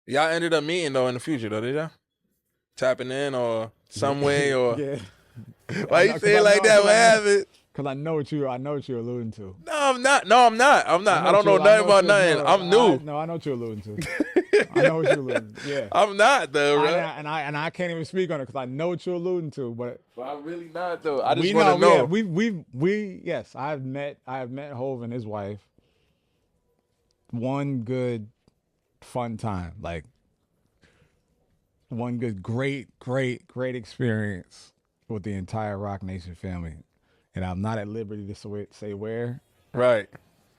Y'all ended up meeting though in the future though, did y'all? Tapping in or some way or Yeah. why you say it like that? What happened? Because I know what you're alluding to. No, I'm not. I don't know nothing about nothing. I'm new. No, I know what you're alluding to. I know what you're alluding to. Yeah. I'm not though, bro. And I can't even speak on it because I know what you're alluding to. But I'm really not though. I just want to know. Yes, I have met Hov and his wife. One good fun time, like one good great experience with the entire Rock Nation family. And I'm not at liberty to say where, Right.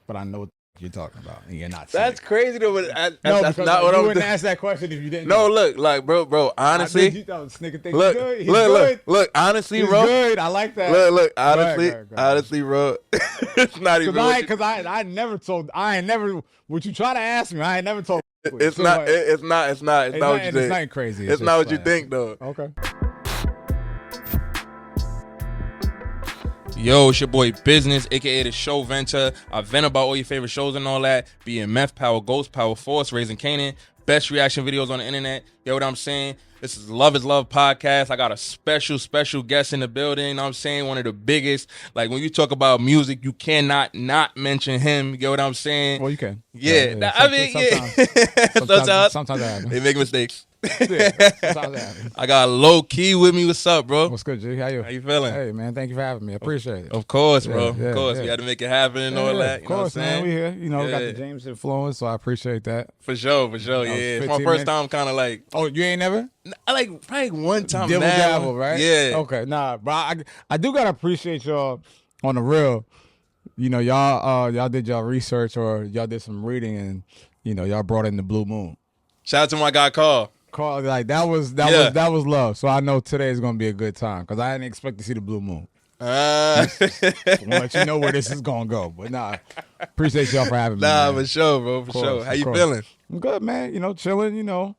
but I know what you're talking about, and you're not. That's crazy though. But no, that's because not what you I'm. wouldn't ask that question if you didn't. No, know. look, like, bro. Honestly, Nigga think he's good. Look. Honestly, he's bro. Good. I like that. Look. Honestly, go ahead. honestly, bro. It's not even. Because I never told. I ain't never. What you try to ask me, I ain't never told. It's not what you think. It's not crazy. It's not what you think, though. Okay. Yo, it's your boy Business, aka the Show Venture. I vent about all your favorite shows and all that. Being Meth Power, Ghost Power, Force, Raising Canaan. Best reaction videos on the internet. You know what I'm saying? This is Love is Love podcast. I got a special guest in the building. You know what I'm saying? One of the biggest. Like, when you talk about music, you cannot not mention him. You know what I'm saying? Well, you can. Yeah. Sometimes I happen. They make mistakes. Yeah, sometimes I happen. I got Lowkey with me. What's up, bro? What's good, G? How you feeling? Hey, man. Thank you for having me. I appreciate it. Of course, bro. Yeah, of course. yeah. We had to make it happen and all that. Of course, man. We here. You know, we got the James influence, so I appreciate that. For sure. Yeah. It's my first time kind of like. Oh, you ain't never? I like probably one time. Dabble, right? Yeah. Okay, nah, but I do gotta appreciate y'all on the real. You know, y'all did y'all research or y'all did some reading, and you know, y'all brought in the Blue Moon. Shout out to my guy Carl. Like that was love. So I know today is gonna be a good time because I didn't expect to see the Blue Moon. I'll let you know where this is gonna go. But nah, appreciate y'all for having me. Nah, man. For sure, bro. For sure. How you feeling? I'm good, man. You know, chilling. You know,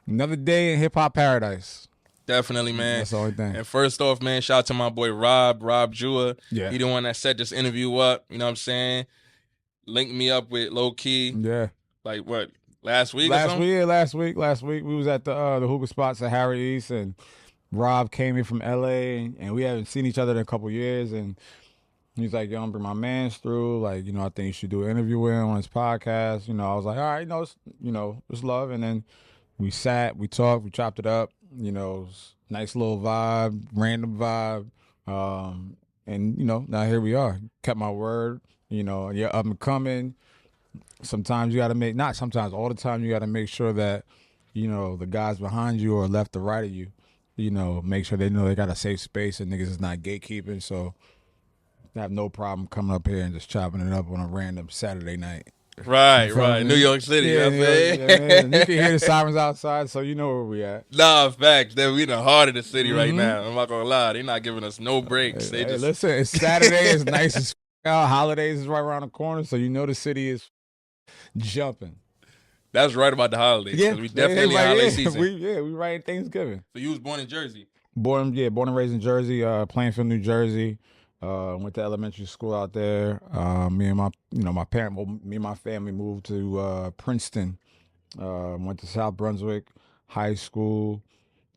another day in hip hop paradise. Definitely, man. That's the only thing. And first off, man, shout out to my boy Rob Jua. Yeah. He the one that set this interview up. You know what I'm saying? Linked me up with Lowkey. Yeah. Like what? Last week. Last week. We was at the hookah spots at Harry East, and Rob came in from LA, and we haven't seen each other in a couple years, and he's like, "Yo, I'm bring my mans through. Like, you know, I think you should do an interview with him on his podcast." You know, I was like, "All right, it's love." And then we sat, we talked, we chopped it up. You know, it was nice little vibe, random vibe, and you know, now here we are. Kept my word. You know, you're up and coming. Sometimes you got to not sometimes, all the time you got to make sure that, you know, the guys behind you or left or right of you, you know, make sure they know they got a safe space and niggas is not gatekeeping. So I have no problem coming up here and just chopping it up on a random Saturday night. Right. New York City. Yeah, you know what I'm saying? You can hear the sirens outside, so you know where we at. Nah, facts. We in the heart of the city right now. I'm not going to lie. They're not giving us no breaks. Listen, it's Saturday. It's nice as out. Holidays is right around the corner, so you know the city is jumping. That's right about the holidays. Yeah, we definitely holiday season. We right in Thanksgiving. So you was born in Jersey? Born and raised in Jersey, Plainfield, New Jersey. Went to elementary school out there. Me and my family moved to Princeton. Went to South Brunswick High School.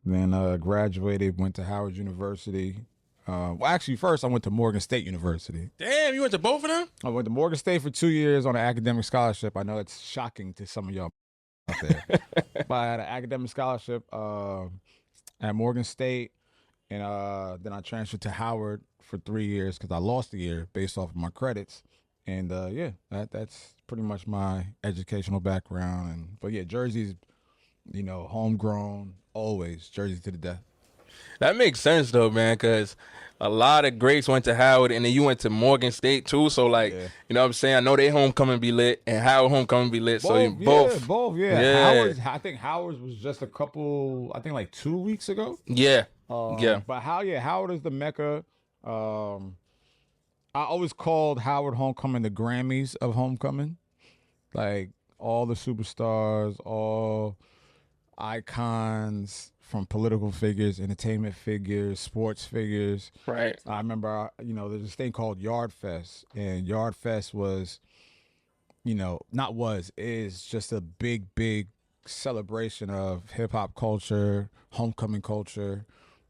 Then graduated, went to Howard University. Well, actually, first I went to Morgan State University. Damn, you went to both of them? I went to Morgan State for 2 years on an academic scholarship. I know it's shocking to some of y'all out there. But I had an academic scholarship at Morgan State, and then I transferred to Howard for 3 years because I lost a year based off of my credits. And that's pretty much my educational background. But yeah, Jersey's, you know, homegrown, always Jersey to the death. That makes sense though, man, because a lot of greats went to Howard, and then you went to Morgan State too. So like, you know what I'm saying? I know they homecoming be lit, and Howard homecoming be lit. Both. I think Howard's was just like 2 weeks ago. Yeah. But Howard is the mecca. I always called Howard homecoming the Grammys of homecoming. Like all the superstars, all icons from political figures, entertainment figures, sports figures. Right. I remember, there's this thing called Yard Fest, and Yard Fest was, is just a big celebration of hip hop culture, homecoming culture,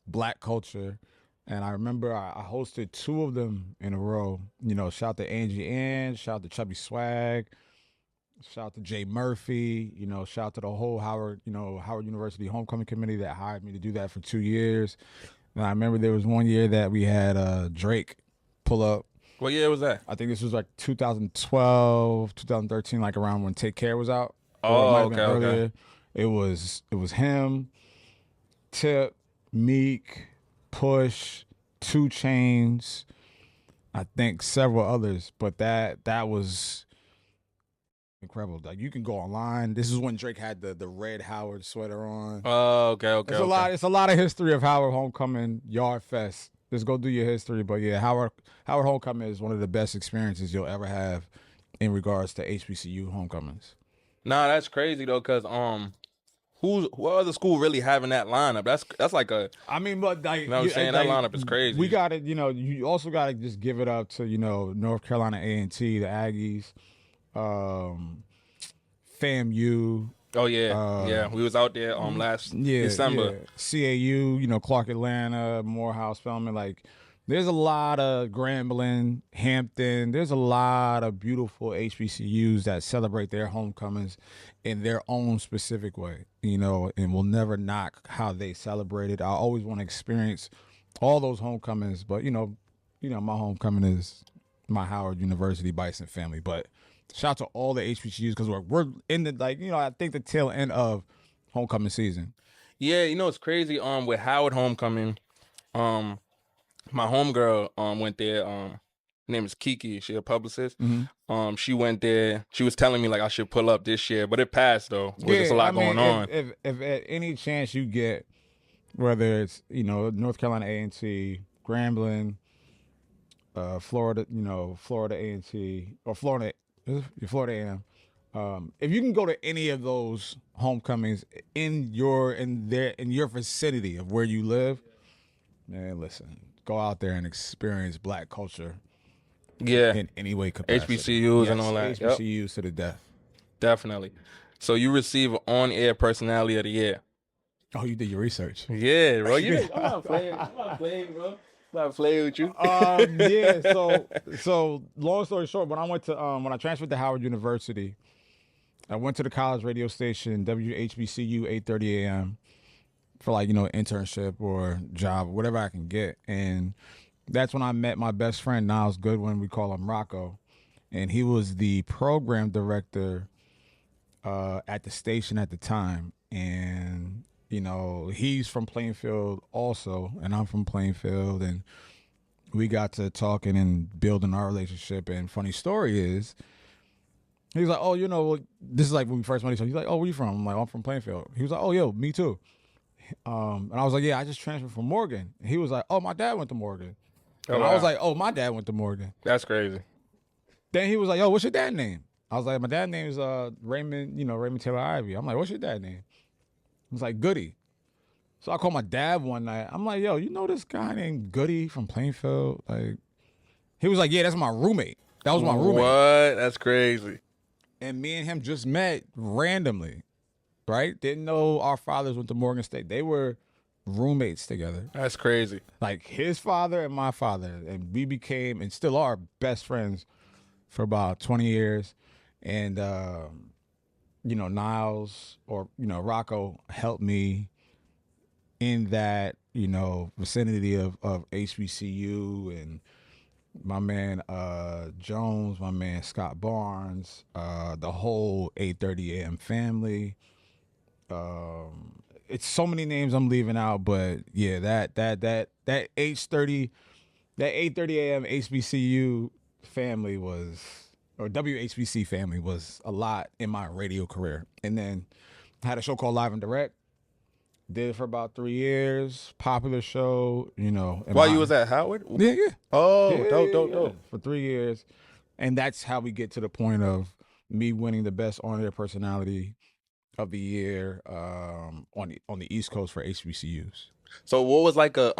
black culture. And I remember I hosted two of them in a row. You know, shout to Angie Ann, shout to Chubby Swag, shout to Jay Murphy. You know, shout to the whole Howard University homecoming committee that hired me to do that for 2 years. And I remember there was one year that we had Drake pull up. What year was that? I think this was like 2012, 2013, like around when Take Care was out. Or it Oh, might have been okay, earlier. okay. It was him, Tip, Meek, Push, Two Chains, I think several others, but that was incredible. Like you can go online. This is when Drake had the red Howard sweater on. Oh, okay, okay, It's a okay. lot. It's a lot of history of Howard Homecoming Yard Fest. Just go do your history. But yeah, Howard Homecoming is one of the best experiences you'll ever have in regards to HBCU homecomings. Nah, that's crazy though, cause what other school really having that lineup? That's like a, I mean, but like, you know what I'm saying? That lineup is crazy. We got to, you also got to just give it up to, North Carolina A&T, the Aggies, FAMU. Oh yeah, yeah. We was out there last December. Yeah. CAU, Clark Atlanta, Morehouse, Spelman. Like, there's a lot of Grambling, Hampton. There's a lot of beautiful HBCUs that celebrate their homecomings in their own specific way, and will never knock how they celebrate it. I always want to experience all those homecomings, but my homecoming is my Howard University Bison family. But shout out to all the HBCUs because we're in the I think the tail end of homecoming season. Yeah, it's crazy. With Howard homecoming, my homegirl went there. Her name is Kiki. She a publicist. Mm-hmm. She went there. She was telling me like I should pull up this year, but it passed though. There's a lot going on. If at any chance you get, whether it's North Carolina A&T, Grambling, Florida, Florida A&T or Florida A&M. If you can go to any of those homecomings in your vicinity of where you live, man, listen, go out there and experience black culture. Yeah, in any way capacity. HBCUs and all that. HBCUs to the death. Definitely. So you receive on-air personality of the year. Oh, you did your research. Yeah, bro. I'm not playing, bro. I'm not playing with you. Yeah. So long story short, when I transferred to Howard University, I went to the college radio station WHBCU 8:30 a.m. for internship or job, whatever I can get, and that's when I met my best friend Niles Goodwin. We call him Rocco, and he was the program director at the station at the time, and he's from Plainfield also, and I'm from Plainfield, and we got to talking and building our relationship. And funny story is, he was like, "Oh, this is like when we first met each other." He's like, "Oh, where you from?" I'm like, "I'm from Plainfield." He was like, "Oh, yo, me too." And I was like, "Yeah, I just transferred from Morgan." And he was like, "Oh, my dad went to Morgan." And I was like, "Oh, my dad went to Morgan." That's crazy. Then he was like, "Yo, what's your dad's name?" I was like, "My dad's name is Raymond, Raymond Taylor Ivy." I'm like, "What's your dad's name?" He was like, "Goody." So I called my dad one night. I'm like, "Yo, you know this guy named Goody from Plainfield?" Like, he was like, "Yeah, that's my roommate. That was my roommate." What? That's crazy. And me and him just met randomly, right? Didn't know our fathers went to Morgan State. They were roommates together. That's crazy. Like his father and my father, and we became and still are best friends for about 20 years. And Niles or Rocco helped me in that vicinity of HBCU, and my man Jones, my man Scott Barnes, the whole 8:30 a.m. family. It's so many names I'm leaving out, but yeah, that H30, that 8:30 a.m. HBCU family or WHBC family was a lot in my radio career. And then I had a show called Live and Direct. Did it for about 3 years. Popular show, While you was at Howard? Yeah. Oh, Yeah, dope. For 3 years. And that's how we get to the point of me winning the best on-air personality of the year on the East Coast for HBCUs. So what was like a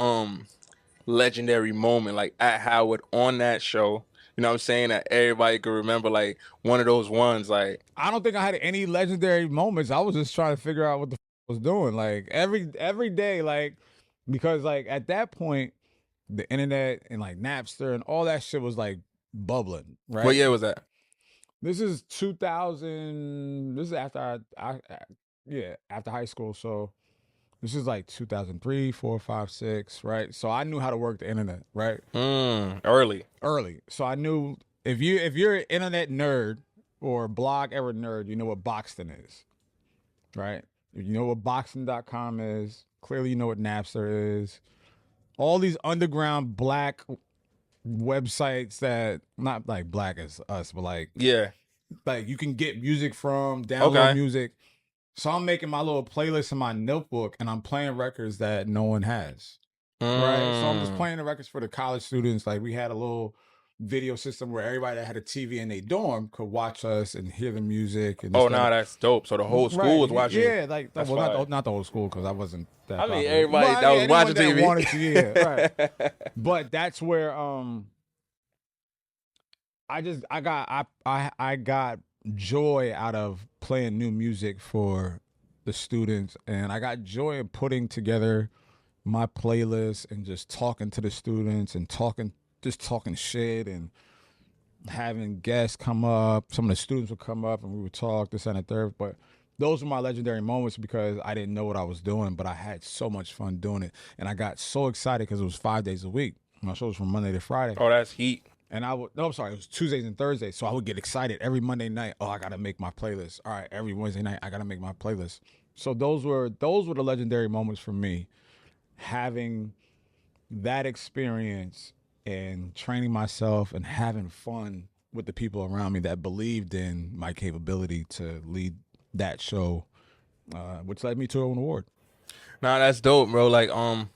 legendary moment like at Howard on that show? You know what I'm saying? That everybody could remember, like, one of those ones, like, I don't think I had any legendary moments. I was just trying to figure out what the I was doing. Like every day, like because like at that point, the internet and like Napster and all that shit was like bubbling, what right? year was that? This is 2000. This is after yeah, after high school. So this is like 2003, 4, 5, 6, right? So I knew how to work the internet, right? Early. Early. So I knew if you're an internet nerd or blog era nerd, you know what Boxton is, right? You know what Boxton.com is. Clearly, you know what Napster is. All these underground black websites that not like black as us, but Yeah. like you can get music from, download Okay. music. So I'm making my little playlist in my notebook, and I'm playing records that no one has. Right. So I'm just playing the records for the college students. Like we had a little video system where everybody that had a TV in their dorm could watch us and hear the music and this, Oh, that. nah, that's dope. So the whole school Right. was watching. Yeah, like That's well, fire. not the whole school because I wasn't that. I mean, popular. everybody But, that was anyone watching that TV. wanted to, yeah, right. But that's where I got joy out of playing new music for the students, and I got joy in putting together my playlist and just talking to the students and talking shit and having guests come up. Some of the students would come up and we would talk this and the third. But those were my legendary moments because I didn't know what I was doing, but I had so much fun doing it, and I got so excited because it was 5 days a week. My show was from Monday to Friday. Oh, that's heat. And I would, no, I'm sorry, it was Tuesdays and Thursdays. So I would get excited every Monday night. Oh, I got to make my playlist. All right, every Wednesday night, I got to make my playlist. So those were the legendary moments for me, having that experience and training myself and having fun with the people around me that believed in my capability to lead that show, which led me to an award. Nah, that's dope, bro. Like, on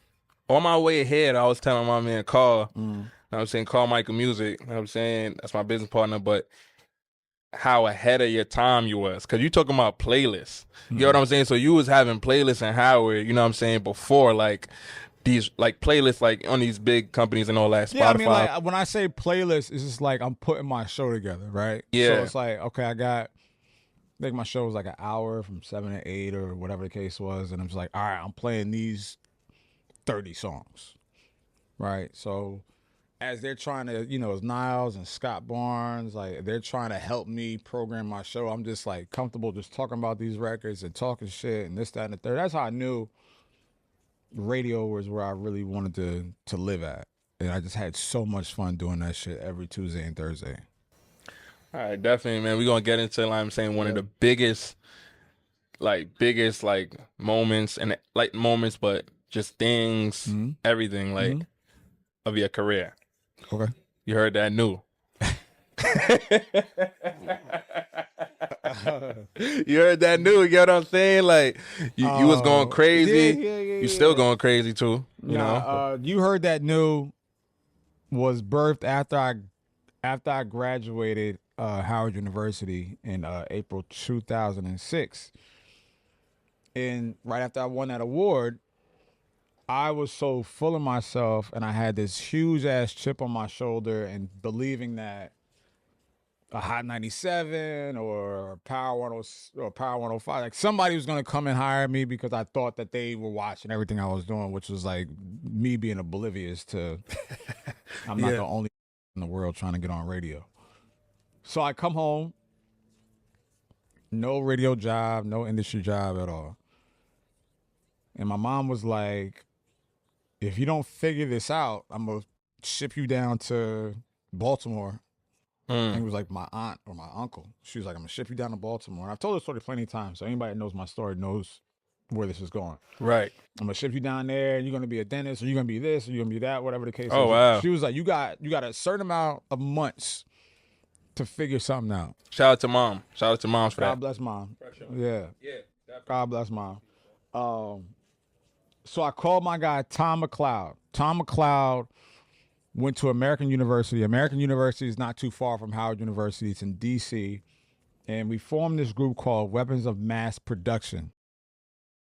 my way ahead, I was telling my man Carl, you know what I'm saying, Carl Michael Music, you know what I'm saying, that's my business partner, but how ahead of your time you was. Because you talking about playlists. You know what I'm saying? So you was having playlists in Howard, you know what I'm saying, before, like, these, like, playlists, like, on these big companies and all that, Spotify. Yeah, I mean, like, when I say playlist, it's just like I'm putting my show together, right? Yeah. So it's like, okay, I think my show was like an hour from 7 to 8 or whatever the case was. And I'm just like, all right, I'm playing these 30 songs, right? So as they're trying to, it's Niles and Scott Barnes, like they're trying to help me program my show. I'm just like comfortable just talking about these records and talking shit and this, that, and the third. That's how I knew radio was where I really wanted to live at. And I just had so much fun doing that shit every Tuesday and Thursday. All right, definitely, man. We're going to get into, like I'm saying, one of the biggest moments, and like moments, but just things, everything, like, of your career. Okay. You heard that new. You heard that new, you know what I'm saying? Like, you was going crazy. Yeah. You still going crazy, too, you know? You heard that new was birthed after I graduated Howard University in April 2006. And right after I won that award, I was so full of myself and I had this huge ass chip on my shoulder and believing that a Hot 97 or Power 10 or Power 105, like somebody was going to come and hire me because I thought that they were watching everything I was doing, which was like me being oblivious to I'm not the only in the world trying to get on radio. So I come home, no radio job, no industry job at all. And my mom was like, if you don't figure this out, I'm going to ship you down to Baltimore. And it was like my aunt or my uncle. She was like, I'm going to ship you down to Baltimore. And I've told this story plenty of times, so anybody that knows my story knows where this is going. Right. I'm going to ship you down there, and you're going to be a dentist, or you're going to be this, or you're going to be that, whatever the case is. Oh, wow. She was like, you got a certain amount of months to figure something out. Shout out to mom. Shout out to moms for that. God bless mom. Yeah. Yeah. God bless mom. So I called my guy, Tom McLeod. Tom McLeod went to American University. American University is not too far from Howard University. It's in D.C. And we formed this group called Weapons of Mass Production.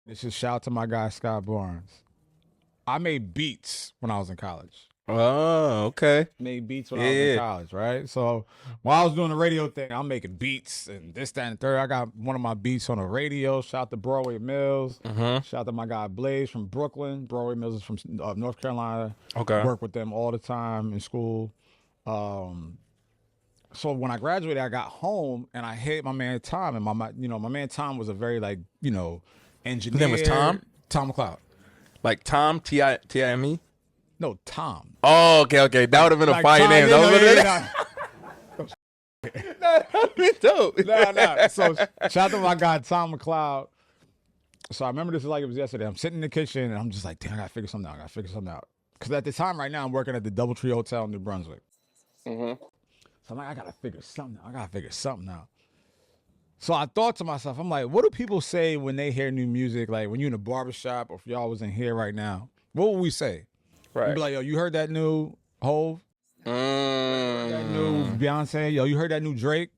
This is shout out to my guy, Scott Barnes. I made beats when I was in college. Oh, okay. Made beats when I was in Yeah. college, right? So while I was doing the radio thing, I'm making beats and this, that, and the third. I got one of my beats on the radio. Shout out to Broadway Mills. Shout out to my guy Blaze from Brooklyn. Broadway Mills is from North Carolina. Okay. Work with them all the time in school. So when I graduated, I got home and I hit my man Tom, and my man Tom was a very engineer. His name was Tom? Tom McLeod. Like Tom Time? No, Tom. Oh, okay. That would have been a fire Tom, name. yeah, That would have yeah, been dope. nah. So shout out to my guy Tom McLeod. So I remember this like it was yesterday. I'm sitting in the kitchen and I'm just like, damn, I gotta figure something out. Because at the time right now, I'm working at the DoubleTree Hotel in New Brunswick. So I'm like, I gotta figure something out. So I thought to myself, I'm like, what do people say when they hear new music? Like when you're in a barbershop or if y'all was in here right now, what would we say? Right. You'd be like, yo, you heard that new Hove? That new Beyonce? Yo, you heard that new Drake?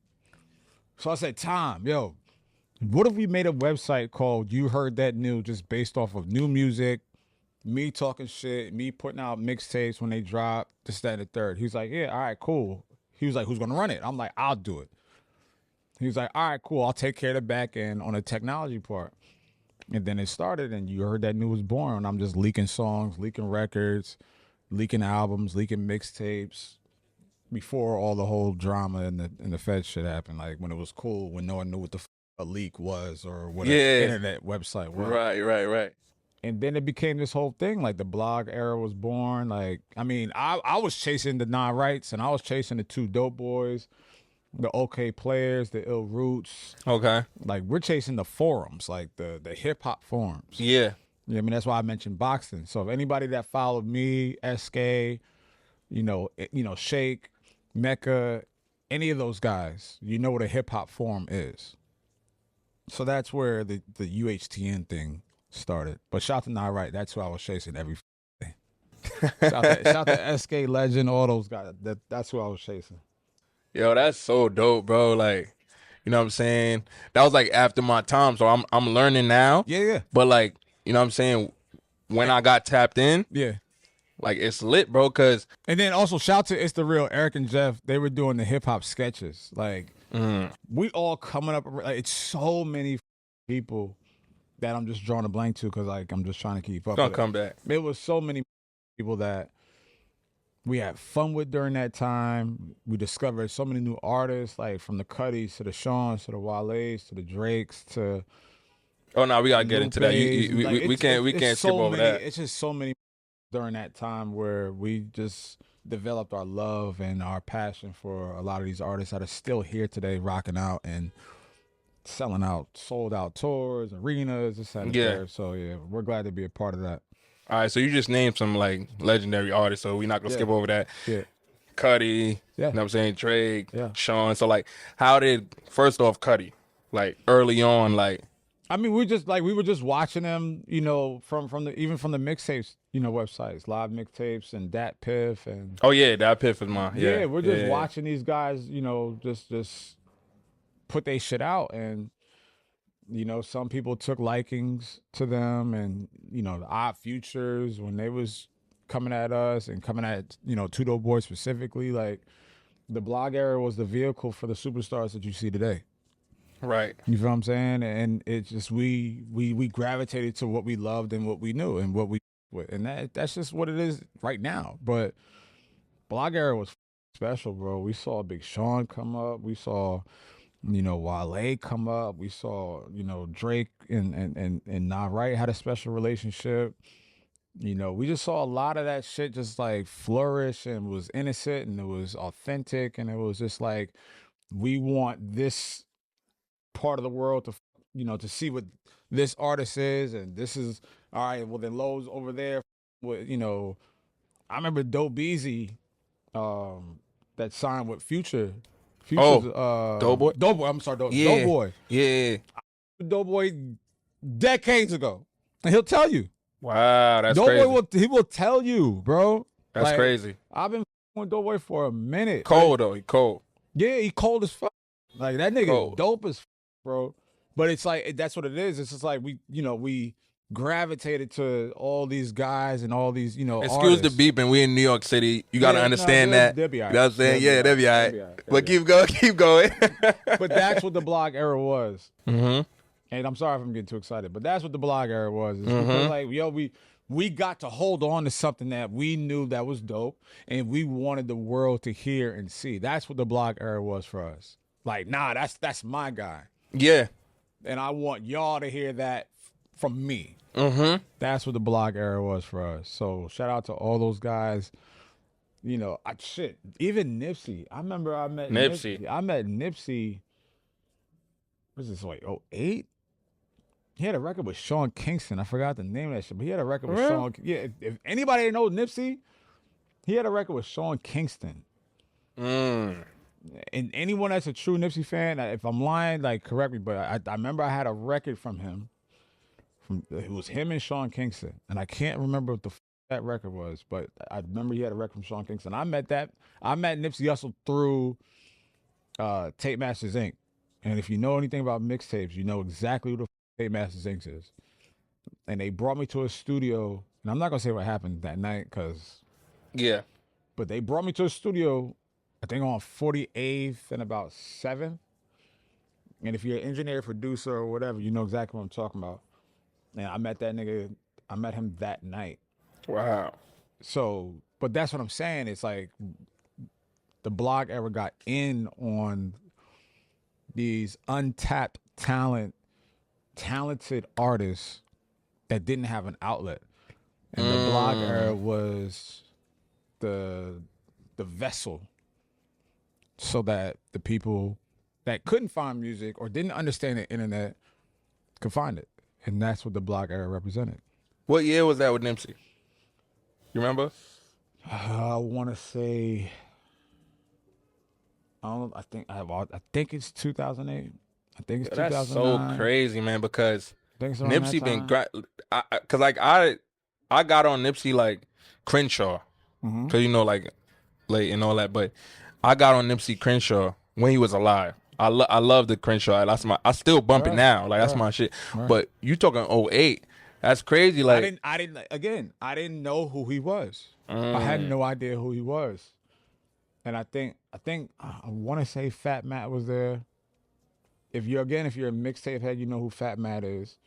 So I said, Tom, yo, what if we made a website called You Heard That New, just based off of new music, me talking shit, me putting out mixtapes when they drop, this, that, and the third. He was like, yeah, all right, cool. He was like, who's going to run it? I'm like, I'll do it. He was like, all right, cool. I'll take care of the back end on the technology part. And then it started, and You Heard That New was born. I'm just leaking songs, leaking records, leaking albums, leaking mixtapes before all the whole drama and the Fed shit happened. Like when it was cool, when no one knew what the a leak was or what an internet website was. Right. And then it became this whole thing. Like the blog era was born. Like, I mean, I was chasing the non-rights and I was chasing the two dope boys, the OK Players, the Ill Roots. Okay. Like we're chasing the forums, like the hip hop forums. Yeah. I mean, that's why I mentioned boxing. So if anybody that followed me, SK, Shake, Mecca, any of those guys, you know what a hip hop forum is. So that's where the UHTN thing started. But shout to Not Right, that's who I was chasing every day. Shout to SK Legend, all those guys. That's who I was chasing. Yo, that's so dope, bro. Like, you know what I'm saying? That was like after my time, so I'm learning now. Yeah. But like, you know what I'm saying? When I got tapped in, Yeah. like it's lit, bro. Cause And then also shout to It's the Real, Eric and Jeff. They were doing the hip hop sketches. Like we all coming up. Like, it's so many people that I'm just drawing a blank to because like I'm just trying to keep up. gonna come back. It was so many people that we had fun with during that time. We discovered so many new artists, like from the Cuddys to the Shawns to the Wale's to the Drakes to. Oh no, we gotta get into that. We can't skip over that. It's just so many during that time where we just developed our love and our passion for a lot of these artists that are still here today, rocking out and selling out, sold out tours, arenas, etc. So yeah, we're glad to be a part of that. All right, so you just named some like legendary artists, so we're not gonna skip over that. Yeah. Cuddy, Yeah. you know what I'm saying? Drake, Yeah. Sean. So like, how did first off Cuddy, like early on, like I mean, we were just watching them, from the mixtapes, websites, live mixtapes and Dat Piff and oh yeah, that Piff is mine. yeah, we're just watching these guys, just put their shit out, and some people took likings to them, and the Odd Futures when they was coming at us and coming at Two Dope Boys specifically, like the blog era was the vehicle for the superstars that you see today. Right. You feel what I'm saying? And it's just we gravitated to what we loved and what we knew and what we with, and that's just what it is right now. But blog era was special, bro. We saw Big Sean come up. We saw, Wale come up. We saw, Drake and Nah Right had a special relationship. We just saw a lot of that shit just like flourish and was innocent and it was authentic and it was just like we want this part of the world to to see what this artist is, and this is all right. Well, then Lowe's over there with I remember Dope Beezy that signed with Future. Future's, Doughboy. I'm sorry, Doughboy. Yeah. Doughboy decades ago, and he'll tell you. Wow, that's Doughboy crazy. He will tell you, bro. That's crazy. I've been with Doughboy for a minute. Cold though, he cold. Yeah, he cold as fuck. Like that nigga Cold. dope as fuck, bro. But it's like that's what it is. It's just like we gravitated to all these guys and all these, Excuse artists. the beeping. We in New York City. You got to understand they'll- that. they'll be all You know what I'm right. saying? Yeah, they'll be all right. They'll be all right. But keep going. But that's what the blog era was. Mm-hmm. And I'm sorry if I'm getting too excited, but that's what the blog era was. It's because, like, we got to hold on to something that we knew that was dope, and we wanted the world to hear and see. That's what the blog era was for us. Like, nah, that's my guy. Yeah. And I want y'all to hear that from me. Mm-hmm. That's what the blog era was for us. So shout out to all those guys. Even Nipsey. I remember I met Nipsey. I met Nipsey. What was this, like 08? He had a record with Sean Kingston. I forgot the name of that shit, but he had a record with Sean. Yeah, if anybody didn't know Nipsey, he had a record with Sean Kingston. And anyone that's a true Nipsey fan, if I'm lying, like, correct me, but I remember I had a record from him. It was him and Sean Kingston, and I can't remember what that record was, but I remember he had a record from Sean Kingston. I met Nipsey Hussle through Tape Masters Inc. And if you know anything about mixtapes, you know exactly who the Tape Masters Inc. is. And they brought me to a studio, and I'm not gonna say what happened that night, but they brought me to a studio, I think on 48th and about 7th. And if you're an engineer, producer, or whatever, you know exactly what I'm talking about. And I met that nigga. I met him that night. Wow. So, but that's what I'm saying. It's like the blog era got in on these untapped talented artists that didn't have an outlet. And the blog era was the vessel so that the people that couldn't find music or didn't understand the internet could find it. And that's what the blog era represented. What year was that with Nipsey? You remember? I want to say, I think it's 2008. I think it's 2009. That's so crazy, man, because Nipsey been because like I got on Nipsey like Crenshaw, because like late and all that, but I got on Nipsey Crenshaw when he was alive. I love the Crenshaw. I still bump it now. Like, that's my shit. Right. But you talking 08. That's crazy. Like, I didn't know who he was. I had no idea who he was. And I want to say Fat Matt was there. If you're a mixtape head, you know who Fat Matt is.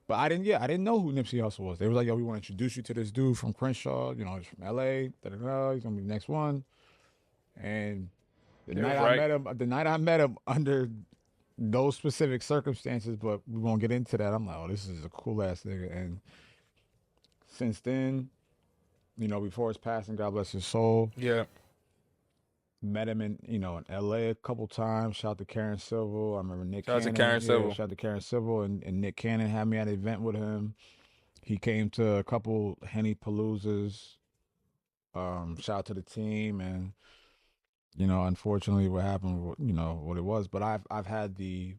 But I didn't know who Nipsey Hussle was. They were like, yo, we want to introduce you to this dude from Crenshaw. He's from LA. He's gonna be the next one. And the night I met him under those specific circumstances, but we won't get into that. I'm like, oh, this is a cool ass nigga. And since then, before his passing, God bless his soul. Yeah. Met him in LA a couple times. Shout out to Karen Civil. I remember Nick Cannon. Shout out to Karen Civil. And Nick Cannon had me at an event with him. He came to a couple Henny Paloozas. Shout out to the team. And unfortunately, what happened, what it was. But I've had the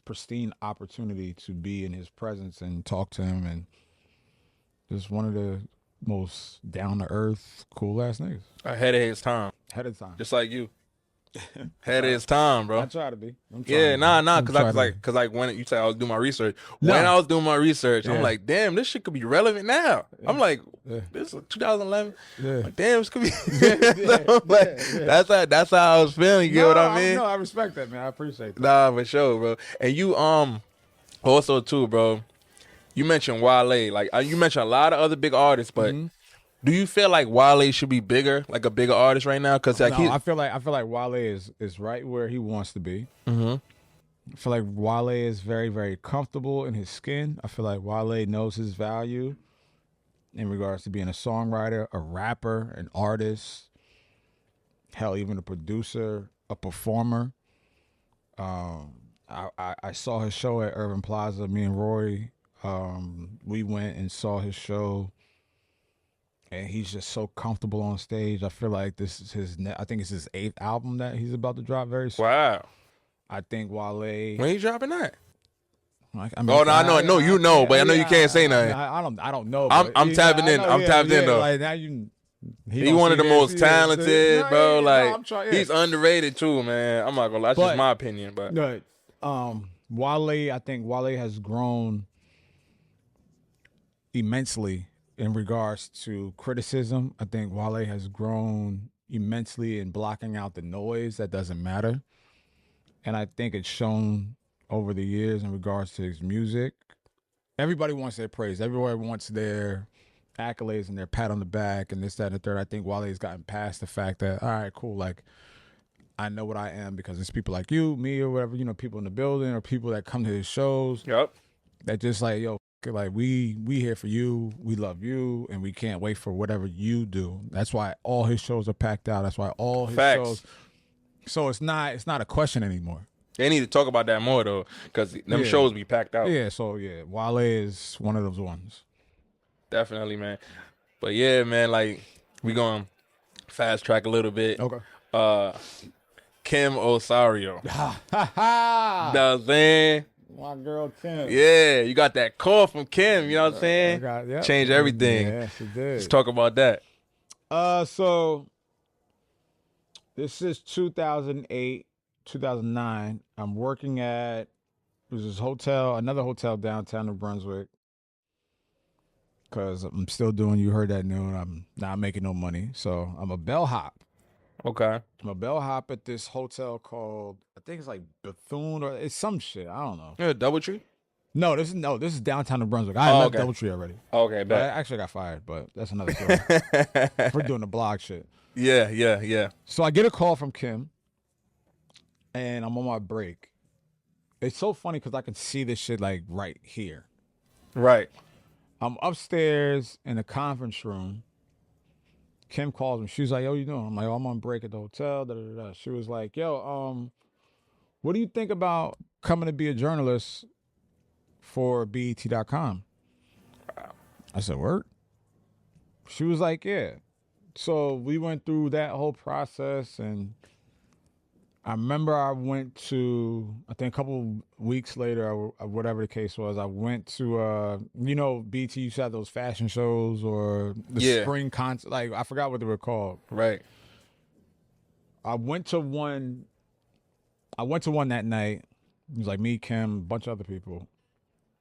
pristine opportunity to be in his presence and talk to him, and just one of the most down to earth, cool ass niggas. Ahead of his time. Just like you. Ahead of his time, bro. I try to be. Because when you say I was doing my research, I'm like, damn, this shit could be relevant now. Yeah. I'm like, this is 2011. Yeah. Like, damn, this could be. That's how I was feeling. You get what I mean? No, I respect that, man. I appreciate that. Nah, for sure, bro. And you also too, bro. You mentioned Wale. Like, you mentioned a lot of other big artists, but. Do you feel like Wale should be bigger, like a bigger artist right now? Because I feel like Wale is right where he wants to be. I feel like Wale is very, very comfortable in his skin. I feel like Wale knows his value in regards to being a songwriter, a rapper, an artist, hell, even a producer, a performer. I saw his show at Urban Plaza. Me and Rory, we went and saw his show. And he's just so comfortable on stage. I feel like this is I think it's his 8th album that he's about to drop very soon. Wow. I think Wale. When he dropping that? I mean, I know you know, but I know you can't say nothing. I don't know. I'm tapping in. I'm tapped in though. Like now he one of the most talented, bro. He's underrated too, man. I'm not gonna lie. That's just my opinion, but Wale. I think Wale has grown immensely in regards to criticism. I think Wale has grown immensely in blocking out the noise that doesn't matter. And I think it's shown over the years in regards to his music. Everybody wants their praise. Everybody wants their accolades and their pat on the back and this, that, and the third. I think Wale's gotten past the fact that, all right, cool, like, I know what I am because it's people like you, me, or whatever, people in the building or people that come to his shows. Yep. That just like, yo, like we here for you, we love you, and we can't wait for whatever you do. That's why all his shows are packed out. That's why all his Facts. shows. So it's not a question anymore. They need to talk about that more though, because them shows be packed out. Yeah, so yeah, Wale is one of those ones. Definitely, man. But yeah, man, like we going fast track a little bit. Okay. Kim Osario. Ha ha ha! You know what I'm saying? My girl Kim. Yeah, you got that call from Kim, you know what I'm saying? Yep. Changed everything. Yeah, she did. Let's talk about that. So this is 2008, 2009. I'm working at this hotel, another hotel downtown New Brunswick. Cause I'm still doing, you heard that noon. I'm not making no money. So I'm a bellhop. Okay. I'm a bellhop at this hotel called, I think it's like Bethune or it's some shit. I don't know. Yeah, Doubletree? No, this is downtown New Brunswick. I left okay. Doubletree already. Okay, But I bet. actually got fired, but that's another story. We're doing the blog shit. Yeah. So I get a call from Kim, and I'm on my break. It's so funny because I can see this shit like right here. Right. I'm upstairs in the conference room. Kim calls me. She's like, "Yo, what you doing?" I'm like, "Oh, I'm on break at the hotel." Da, da, da, da. She was like, "Yo, what do you think about coming to be a journalist for BET.com?" I said, "Word?" She was like, "Yeah." So we went through that whole process, and I remember I went to, I think a couple weeks later, or whatever the case was, I went to, BT used to have those fashion shows or the spring concert, like I forgot what they were called. Right. I went to one that night. It was like me, Kim, a bunch of other people.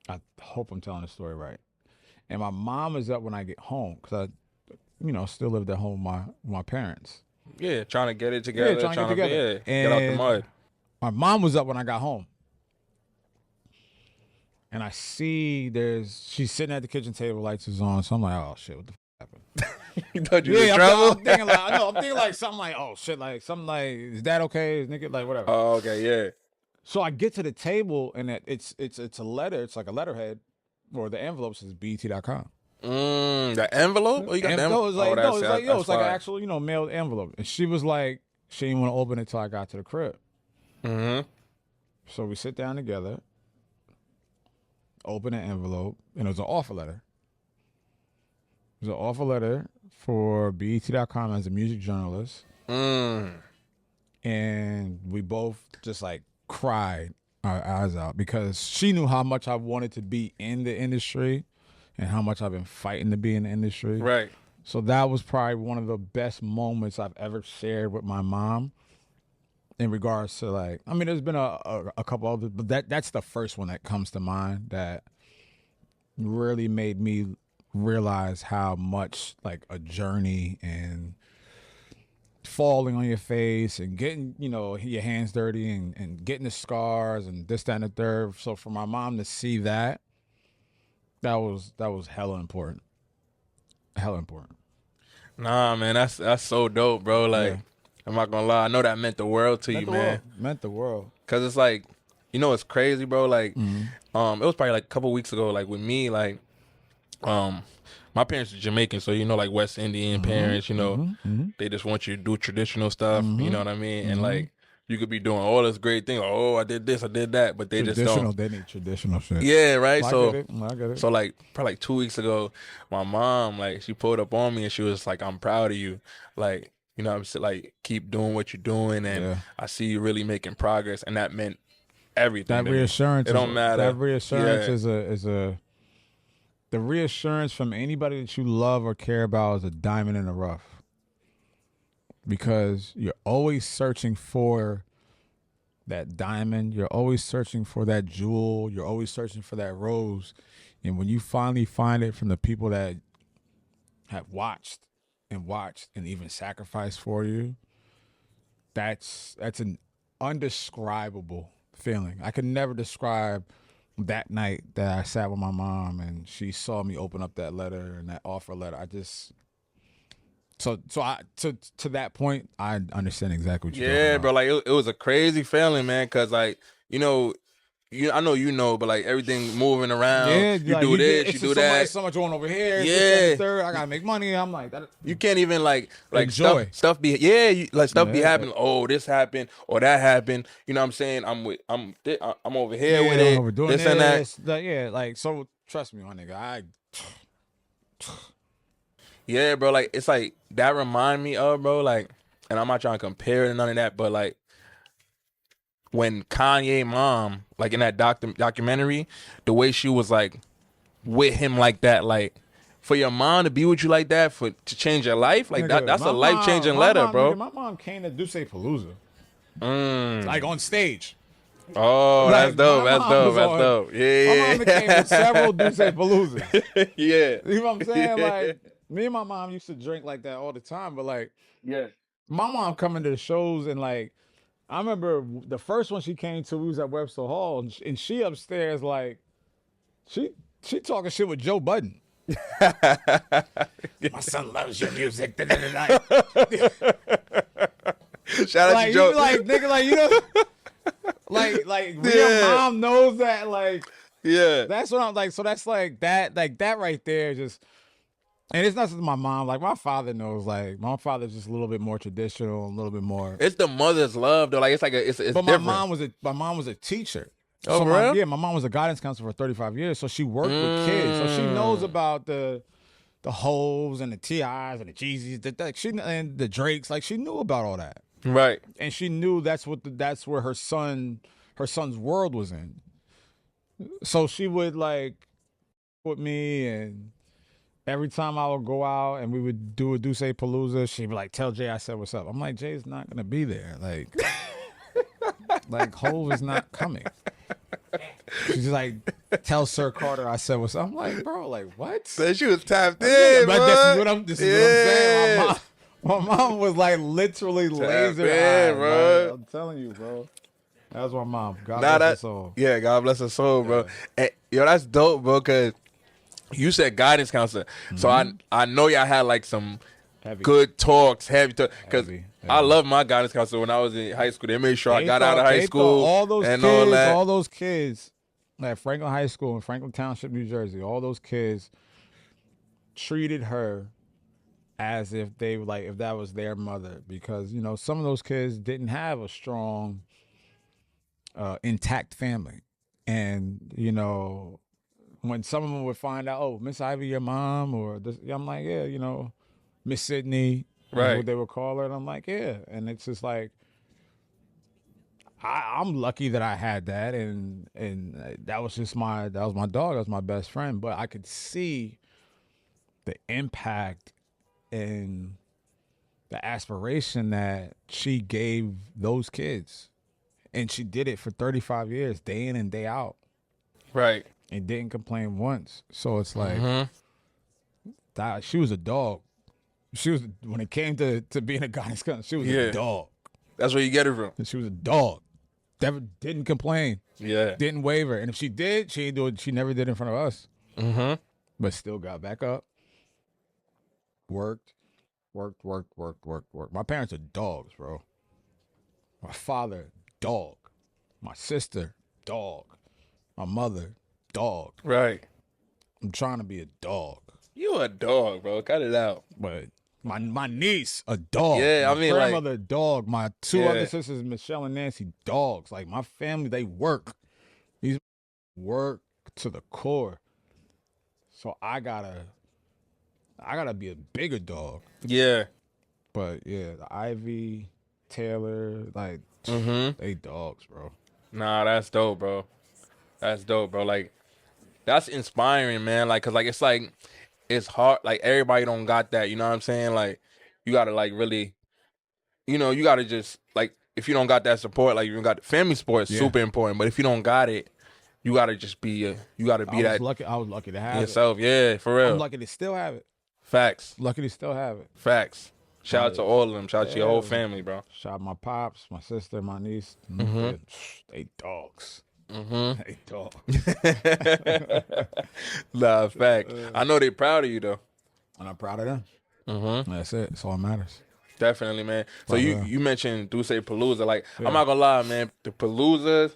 I hope I'm telling the story right. And my mom is up when I get home because I, still lived at home with my parents. Yeah, trying to get it together. Yeah, trying to get together. Yeah, get out the mud. My mom was up when I got home. And I see she's sitting at the kitchen table, lights is on. So I'm like, oh shit, what the happened? You thought you was in I'm trouble? thinking like something like, oh shit, like something like, is that okay? Is nigga like whatever? Oh, okay, yeah. So I get to the table and it's a letter, it's like a letterhead, or the envelope says BET.com. The envelope? Oh, you got the envelope? It's like an actual, mailed envelope. And she was like, she didn't want to open it till I got to the crib. Mm-hmm. So we sit down together, open an envelope, and it was an offer letter. It was an offer letter for BET.com as a music journalist. And we both just like cried our eyes out because she knew how much I wanted to be in the industry and how much I've been fighting to be in the industry. Right. So that was probably one of the best moments I've ever shared with my mom in regards to like, I mean, there's been a couple others, but that's the first one that comes to mind that really made me realize how much like a journey and falling on your face and getting, your hands dirty and getting the scars and this, that, and the third. So for my mom to see that was hella important. Hella important. Nah, man, that's so dope, bro. Like, yeah. I'm not gonna lie, I know that meant the world to you, man. Meant the world. Cause it's like, it's crazy, bro. Like, it was probably like a couple weeks ago. Like with me, like, my parents are Jamaican, so like West Indian parents, they just want you to do traditional stuff. You know what I mean? And like, you could be doing all this great thing. Oh, I did this, I did that, but they just don't. They need traditional shit. Yeah, right. I So get it. So like probably like 2 weeks ago, my mom like she pulled up on me and she was like, "I'm proud of you. Like, I'm like keep doing what you're doing, and I see you really making progress." And that meant everything. That reassurance. It don't matter. That reassurance is the reassurance from anybody that you love or care about is a diamond in the rough. Because you're always searching for that diamond. You're always searching for that jewel. You're always searching for that rose. And when you finally find it from the people that have watched and even sacrificed for you, that's an undescribable feeling. I could never describe that night that I sat with my mom and she saw me open up that letter and that offer letter. I just to that point, I understand exactly what you're talking Yeah, about. bro. Like it was a crazy feeling, man. Cause like you know, I know you know, but like everything moving around, Yeah, you like do this, it's you just do so much, that. so much going over here. This, that, and Yeah, the third. I gotta make money. I'm like that. you can't even like Enjoy. stuff be like stuff be Yeah, happening. Oh, this happened or that happened. You know what I'm saying? I'm over here with yeah. it. We're doing This and that. this. That, yeah, like so. Trust me, my nigga. Yeah, bro. Like it's like that remind me of, bro. Like, and I'm not trying to compare it to none of that, but like when Kanye mom, like in that documentary, the way she was like with him like that, like for your mom to be with you like that, to change your life, like Nigga, that's a life changing letter, bro. Nigga, my mom came to Duce Palooza, Mm. like on stage. Oh, that's Like dope. my That's mom dope. was That's on. dope. My Yeah, mom came to several Duce Paloozas. yeah. You know what I'm saying? Yeah. Like me and my mom used to drink like that all the time, but like Yeah. my mom coming to the shows and like I remember the first one she came to, we was at Webster Hall, and she upstairs like she talking shit with Joe Budden. My son loves your music. Shout out Like to you Joe. be like nigga, like you know, like when your Yeah. mom knows that, like Yeah. that's what I'm like. So that's like that right there, just. And it's not just my mom. Like my father knows. Like my father's just a little bit more traditional, a little bit more. It's the mother's love though. Like it's like it's But different. my mom was a teacher. Oh, So for real? my mom was a guidance counselor for 35 years. So she worked with kids. So she knows about the Hoves and the Ti's and the Jeezys, she and the Drakes. Like she knew about all that, Right. and she knew that's where her son's world was in. So she would like with me, and every time I would go out and we would do a Duce Palooza, she'd be like, "Tell Jay I said what's up." I'm like, "Jay's not gonna be there. Like Hove is not coming." She's just like, "Tell Sir Carter I said what's up." I'm like, "Bro, like what?" So she was tapped in, But this is what I'm saying. Yeah. My mom was like literally laser in, eyed, bro. bro. I'm telling you, bro. That was my mom. God Nah, bless her soul. yeah, God bless her soul, bro. And, yo, that's dope, bro. Cause you said guidance counselor, so I know y'all had like some Heavy. good talks, heavy talk. Cause Heavy. I love my guidance counselor when I was in high school. They made sure I got out of high They school thought all those and kids, all that. those kids at Franklin High School in Franklin Township, New Jersey, all those kids treated her as if if that was their mother, because you know some of those kids didn't have a strong, intact family, and you know when some of them would find out, oh, Miss Ivy, your mom, or this, I'm like, yeah, you know, Miss Sydney, is Right. what they would call her, and I'm like, yeah, and it's just like. I'm lucky that I had that, and that was my dog, that was my best friend. But I could see the impact and the aspiration that she gave those kids, and she did it for 35 years, day in and day out, Right. and didn't complain once. So it's like Mm-hmm. that. She was a dog. She was when it came to being a goddess. She was a dog. That's where you get it from. She was a dog. Never didn't complain. Yeah. Didn't waver. And if she did, she didn't do it. She never did in front of us. Mm-hmm. But still got back up. Worked. My parents are dogs, bro. My father, dog. My sister, dog. My mother, dog. Right. I'm trying to be a dog. You a dog, bro. Cut it out. But my niece, a dog. Yeah, my I mean, grandmother, a dog. My two Yeah. other sisters, Michelle and Nancy, dogs. Like my family, they work. These work to the core. So I gotta be a bigger dog. Yeah. But yeah, the Ivy, Taylor, like Mm-hmm. they dogs, bro. Nah, that's dope, bro. That's dope, bro. Like, that's inspiring, man. Like, cause like it's hard. Like everybody don't got that. You know what I'm saying? Like, you gotta like really, you know, you gotta just like if you don't got that support, like you don't got family support, is super important. But if you don't got it, you gotta just be you gotta be that lucky. I was lucky to have yourself. Yeah, for real. I'm lucky to still have it. Facts. Lucky to still have it. Facts. Shout out to all of them. Shout out to your whole family, bro. Shout out my pops, my sister, my niece. They dogs. They dogs. Nah, fact. I know they proud of you though. And I'm proud of them. That's it. That's all that matters. Definitely, man. So you mentioned Duce Palooza. Like, I'm not gonna lie, man. The Palooza's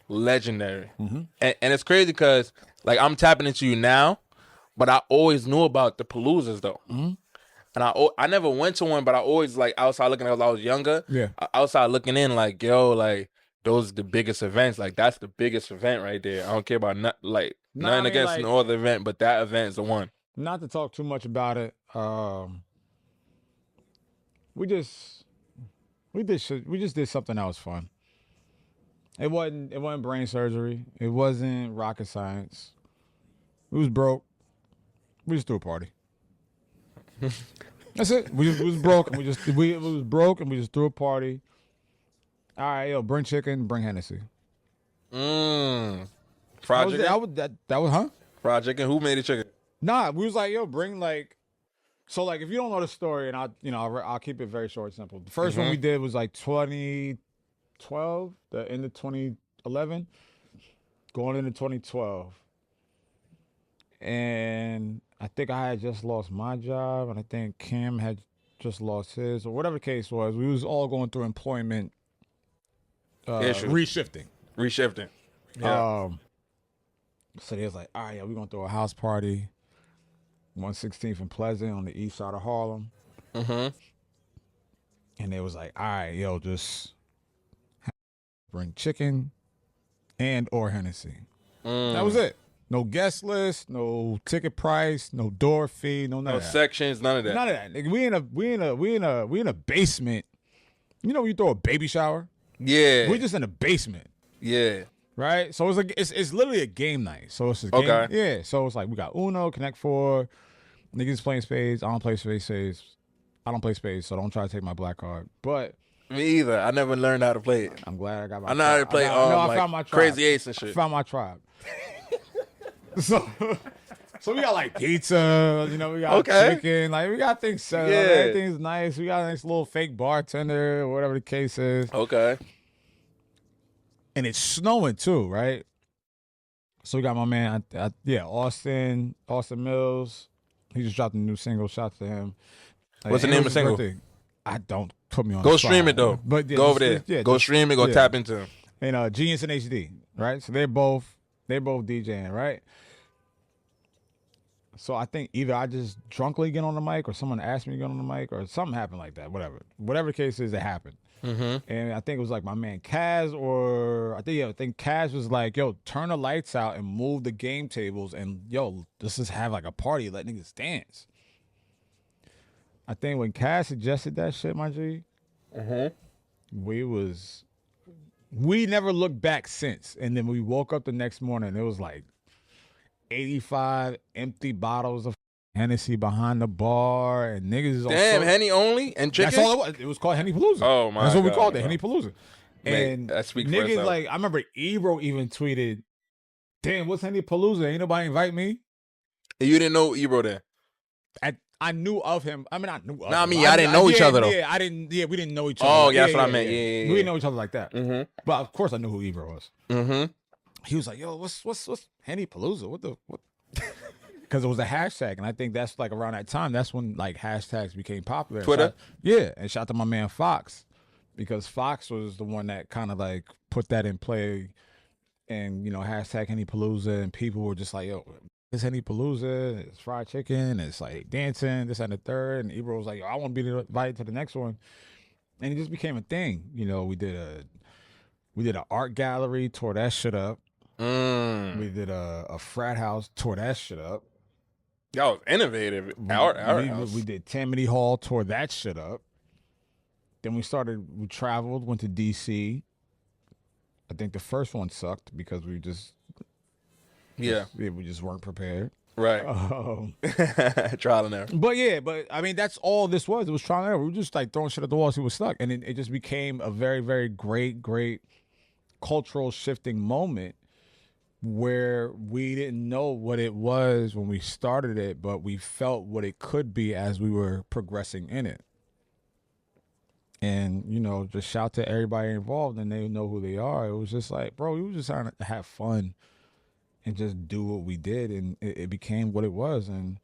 legendary. And it's crazy because, like, I'm tapping into you now, but I always knew about the Paloozas, though. And I never went to one, but I always, like, outside looking as I was younger. Yeah. Outside looking in, like, yo, like, those are the biggest events. Like, that's the biggest event right there. I don't care about, nothing against no other event, but that event is the one. Not to talk too much about it. We just did something that was fun. It wasn't brain surgery. It wasn't rocket science. We was broke. We just threw a party. That's it. We was broke and we was broke and we just threw a party. All right, yo, bring chicken, bring Hennessy. Fried chicken? That was huh? Fried chicken. Who made the chicken? Nah, we was like, yo, bring like. So like, if you don't know the story, and I'll keep it very short and simple. The first one we did was like 2012, the end of 2011, going into 2012, and I think I had just lost my job, and I think Cam had just lost his, or whatever the case was. We was all going through employment reshifting. Yeah. So they was like, all right, yeah, we're gonna throw a house party. 116th and Pleasant on the east side of Harlem. And they was like, all right, yo, just bring chicken and or Hennessy. That was it. No guest list, no ticket price, no door fee, none of that. Sections, none of that. None of that. Nigga, we in a basement. You know when you throw a baby shower? Yeah. We just in a basement. Yeah. Right? So it's like it's literally a game night. So it's a game. Okay. Yeah. So it's like we got Uno, Connect Four, niggas playing spades. I don't play spades. I don't play spades, so don't try to take my black card. But me either. I never learned how to play it. I'm glad I got my I know how to play I found my tribe. Crazy Ace and shit. I found my tribe. So we got like pizza, we got chicken, like we got things set up. Everything's nice. We got a nice little fake bartender, or whatever the case is. Okay. And it's snowing too, right? So we got my man, Austin Mills. He just dropped a new single. Shout to him. What's the name of the single? I don't put me on. Go the stream it though. But go over there. Yeah, go stream it. Go tap into him. And Genius and HD, right? So they're both DJing, right? So I think either I just drunkenly get on the mic, or someone asked me to get on the mic, or something happened like that. Whatever the case is, it happened. And I think it was like my man Kaz, or I think Kaz was like, yo, turn the lights out and move the game tables, and yo, let's just have like a party, let niggas dance. I think when Kaz suggested that shit, my G, we never looked back since. And then we woke up the next morning, it was like 85 empty bottles of Hennessy behind the bar, and niggas is damn Henny only and chicken. That's all it was. It was called Henny Palooza. Oh my god, that's what we called it, Henny Palooza. And that speaks for niggas itself. like, I remember Ebro even tweeted, "Damn, what's Henny Palooza? Ain't nobody invite me." And you didn't know Ebro then? I knew of him. I mean, I knew. I didn't know each other though. Yeah, I didn't. Yeah, we didn't know each other. Oh, yeah, that's what I meant. Yeah. We didn't know each other like that. But of course, I knew who Ebro was. He was like, "Yo, what's Henny Palooza? What?" Because it was a hashtag, and I think that's like around that time. That's when like hashtags became popular. Twitter. And shout out to my man Fox, because Fox was the one that kind of like put that in play, and hashtag Henny Palooza, and people were just like, "Yo, it's Henny Palooza, it's fried chicken, it's like dancing, this and the third." And Ebro was like, "Yo, I want to be invited to the next one," and it just became a thing. We did an art gallery, tore that shit up. We did a frat house, tore that shit up. Y'all was innovative. We did Tammany Hall, tore that shit up. Then we traveled, went to DC. I think the first one sucked because we just weren't prepared. Right. Trial and error. But yeah, but I mean, that's all this was. It was trial and error. We were just like throwing shit at the wall, see what stuck, and it just became a very, very great cultural shifting moment where we didn't know what it was when we started it, but we felt what it could be as we were progressing in it. And, you know, just shout to everybody involved and they know who they are. It was just like, bro, we were just trying to have fun and just do what we did. And it became what it was. And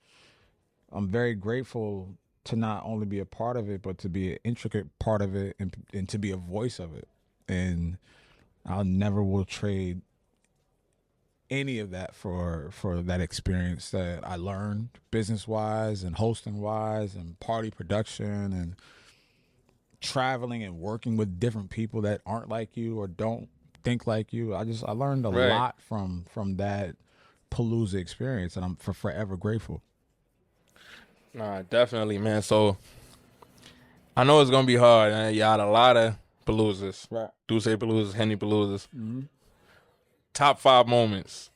I'm very grateful to not only be a part of it, but to be an intricate part of it and to be a voice of it. And I'll never will trade any of that for that experience that I learned business wise and hosting wise and party production and traveling and working with different people that aren't like you or don't think like you. I learned a lot from that Palooza experience, and I'm forever grateful. Nah, definitely, man. So I know it's gonna be hard. You had a lot of Paloozas, Right? Duce Paloozas, Henny Paloozas. Mm-hmm. Top 5 moments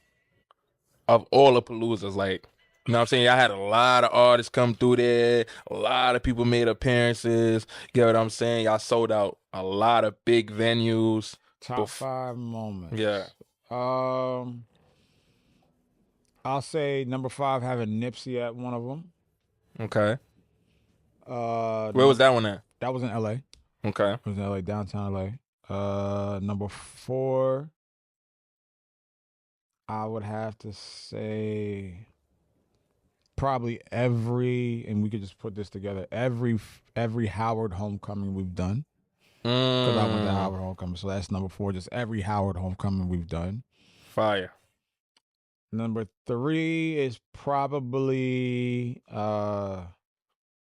of all the Paloozas, like, you know what I'm saying? I had a lot of artists come through there. A lot of people made appearances. You know what I'm saying? Y'all sold out a lot of big venues. Top 5 moments. Yeah. I'll say number 5 having Nipsey at one of them. Okay. Where was that one at? That was in L.A. Okay. It was in L.A., downtown L.A. Number 4, I would have to say probably and we could just put this together, every Howard homecoming we've done. Because I went to Howard homecoming. So that's number 4, just every Howard homecoming we've done. Fire. Number 3 is probably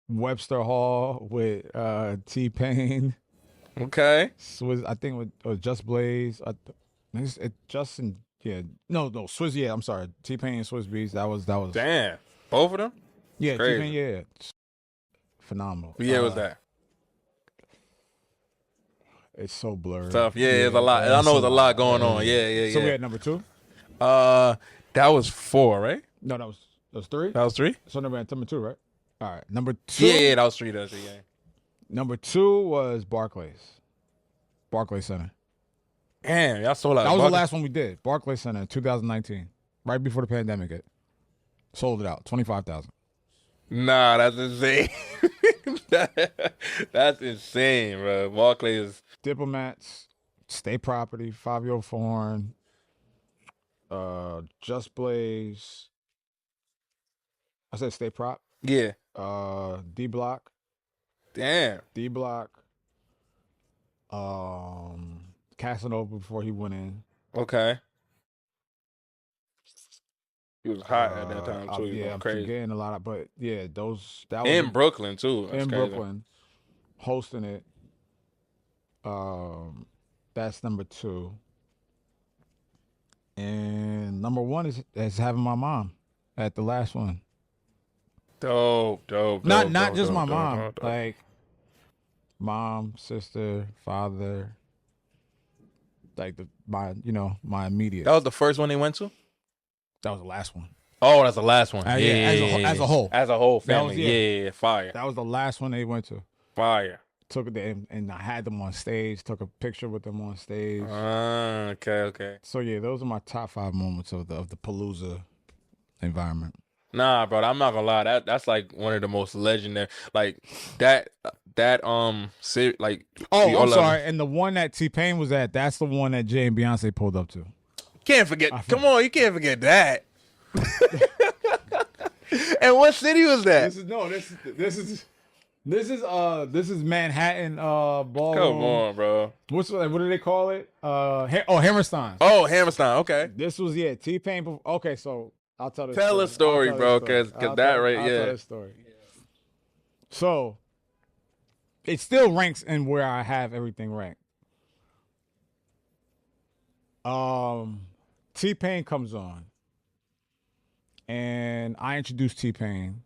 Webster Hall with T-Pain. Okay. I think it was Just Blaze. Justin, yeah. No, Swizz, yeah, I'm sorry. T-Pain and Swizz Beatz. That was. Damn. Both of them? Yeah, T-Pain, yeah. Phenomenal. What year was that? It's so blurred. Tough. Yeah, it's a lot. I know there's a lot going on. Yeah. So we had number 2? That was 4, right? No, that was 3? That was 3? So number 2, right? All right. Number 2. Yeah, that was 3. That's it, yeah. Number 2 was Barclays Center. Damn, y'all sold out. That was the last one we did. Barclays Center in 2019, right before the pandemic hit. Sold it out, 25,000. Nah, that's insane. That's insane, bro. Barclays. Diplomats, State Property, 5-Year-Old Foreign, Just Blaze. I said State Prop. Yeah. D Block. Damn. D Block. Casanova before he went in. Okay. He was hot at that time too. Yeah, I'm crazy. forgetting a lot of, but yeah, that was in Brooklyn too. That's in crazy. Brooklyn, hosting it. That's number 2. And number 1 is having my mom at the last one. Dope. Not just my mom, like mom, sister, father, like my immediate. That was the first one they went to? That was the last one. Oh, that's the last one. As a whole. As a whole family. Yeah, fire. That was the last one they went to. Fire. Took it there, and I had them on stage, took a picture with them on stage. Okay. So yeah, those are my top 5 moments of the Palooza environment. Nah, bro, I'm not gonna lie. That's like one of the most legendary, like that. Like I'm sorry. And the one that T-Pain was at, that's the one that Jay and Beyonce pulled up to. Can't forget. Come on, you can't forget that. And what city was that? This is Manhattan ballroom. Come on, bro. What do they call it? Hammerstein. Oh, Hammerstein. Okay. This was T-Pain. Okay, so I'll tell this. Tell a story, bro, because that right, I'll tell this story. So it still ranks in where I have everything ranked. T-Pain comes on, and I introduced T-Pain.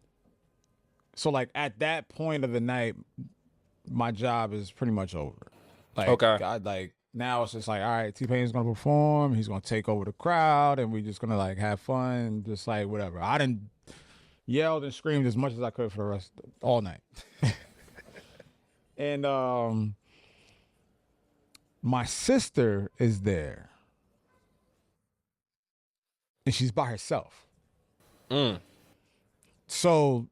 So like at that point of the night, my job is pretty much over. Like, okay. now it's just like, all right, T-Pain's gonna perform. He's gonna take over the crowd, and we just gonna like have fun, and just like whatever. I didn't yelled and screamed as much as I could for the rest all night. And my sister is there, and she's by herself. So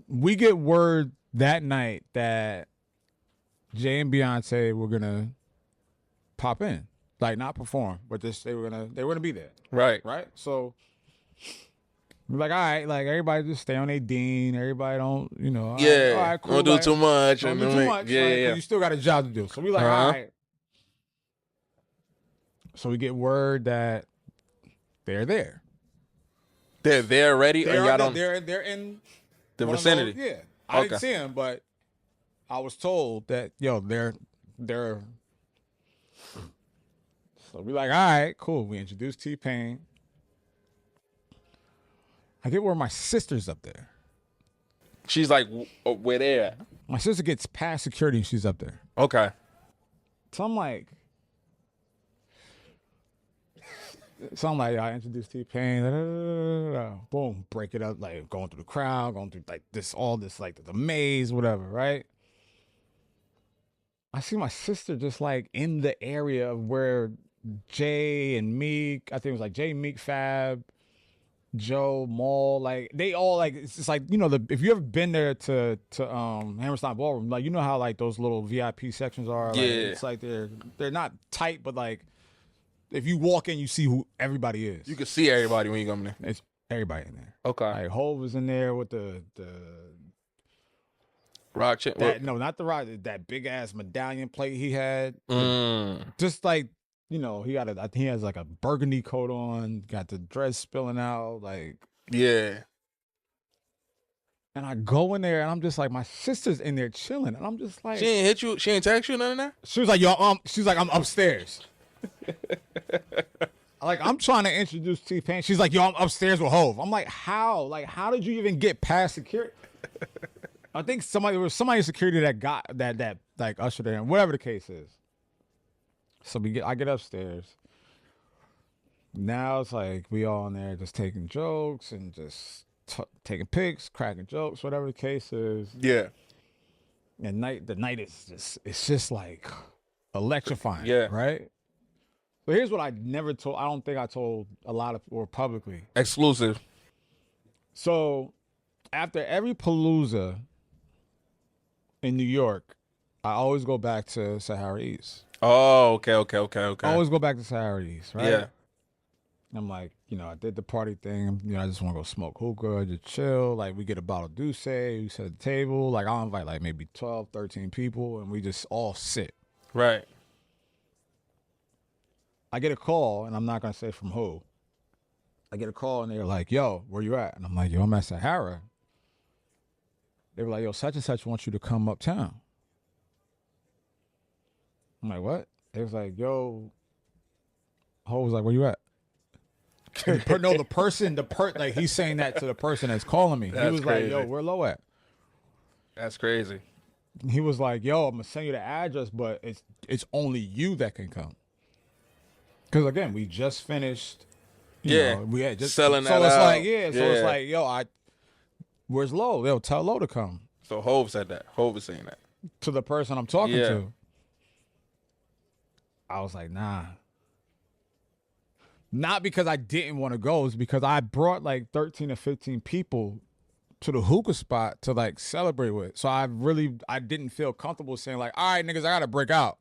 we get word that night that Jay and Beyonce were gonna pop in, like not perform, but just they were gonna be there. Right. So we're like, all right, like everybody just stay on their dean. Everybody don't, all right, cool. Don't do too much. Don't do too much. Yeah. You still got a job to do. So we like, all right. So we get word that they're there. They're there already? They're in the vicinity. Yeah. I didn't see them, but I was told that, they're. So we like, all right, cool. We introduced T-Pain. I get where my sister's up there. She's like, where they at? My sister gets past security and she's up there. Okay. So I'm like, I introduced T-Pain. Boom, break it up, like going through the crowd, going through like all this, like the maze, whatever, right? I see my sister just like in the area of where Jay and Meek, I think it was like Jay, Meek, Fab, Joe, Maul, like they all like it's just like if you ever been there to Hammerstein Ballroom, like how like those little VIP sections are. Like, it's like they're not tight, but like if you walk in, you see who everybody is. You can see everybody when you come in there. It's everybody in there. Okay. Like Hov was in there with the rock chip. No, not the rock. That big ass medallion plate he had. Just like. He has like a burgundy coat on, got the dress spilling out, like. Yeah. And I go in there and I'm just like, my sister's in there chilling. And I'm just like. She ain't hit you? She ain't text you none of that? She was like, she's like, I'm upstairs. Like, I'm trying to introduce T-Pain. She's like, I'm upstairs with Hov. I'm like, how? Like, how did you even get past security? I think somebody in security that got that like ushered her in, whatever the case is. So I get upstairs. Now it's like we all in there just taking jokes and just taking pics, cracking jokes, whatever the case is. Yeah. And the night is just like electrifying. Yeah. Right. But here's what I never told. I don't think I told a lot of or publicly. Exclusive. So after every Palooza in New York, I always go back to Sahara East. Oh, okay. I always go back to Sahara East, right? Yeah. I'm like, I did the party thing. I just want to go smoke hookah, just chill. Like, we get a bottle of Douce, we sit at the table. Like, I'll invite like maybe 12, 13 people, and we just all sit. Right. I get a call, and I'm not going to say from who. I get a call, and they're like, yo, where you at? And I'm like, yo, I'm at Sahara. They were like, yo, such and such wants you to come uptown. I'm like, what? They was like, yo. Ho was like, where you at? No, the person, like he's saying that to the person that's calling me. He was crazy. Like, yo, where Low at? That's crazy. He was like, yo, I'm gonna send you the address, but it's only you that can come. Because again, we just finished. We had just selling that out. So it's like, it's like, yo, where's Low? They'll tell Low to come. So Hov said that. Hov is saying that to the person I'm talking to. I was like, nah. Not because I didn't want to go. It's because I brought like 13 or 15 people to the hookah spot to like celebrate with. So I didn't feel comfortable saying like, all right, niggas, I got to break out.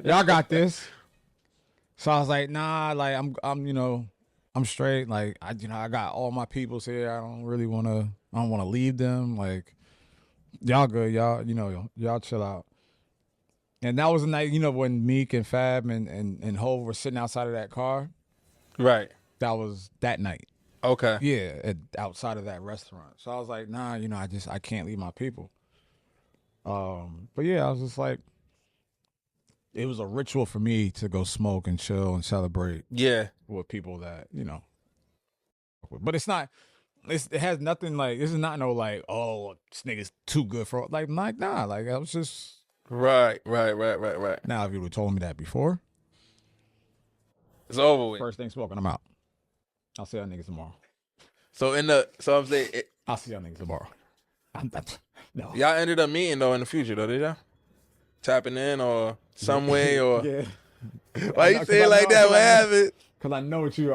Y'all got this. So I was like, nah, like I'm straight. Like I got all my peoples here. I don't want to leave them. Like y'all good. Y'all chill out. And that was the night, when Meek and Fab and Hov were sitting outside of that car. Right. That was that night. Okay. Yeah, outside of that restaurant. So I was like, nah, I can't leave my people. But yeah, I was just like, it was a ritual for me to go smoke and chill and celebrate. Yeah. With people that, But it's not, it has nothing like, this is not no like, oh, this nigga's too good for, like nah, like I was just. Right. Now, if you would have told me that before, It's over with. first thing smoking, I'm out. I'll see y'all niggas tomorrow. So I'm saying, I'll see y'all niggas tomorrow. No. y'all ended up meeting though in the future though, did y'all? Tapping in or some way or Yeah. why you say it like that? What happened? Because I know what you're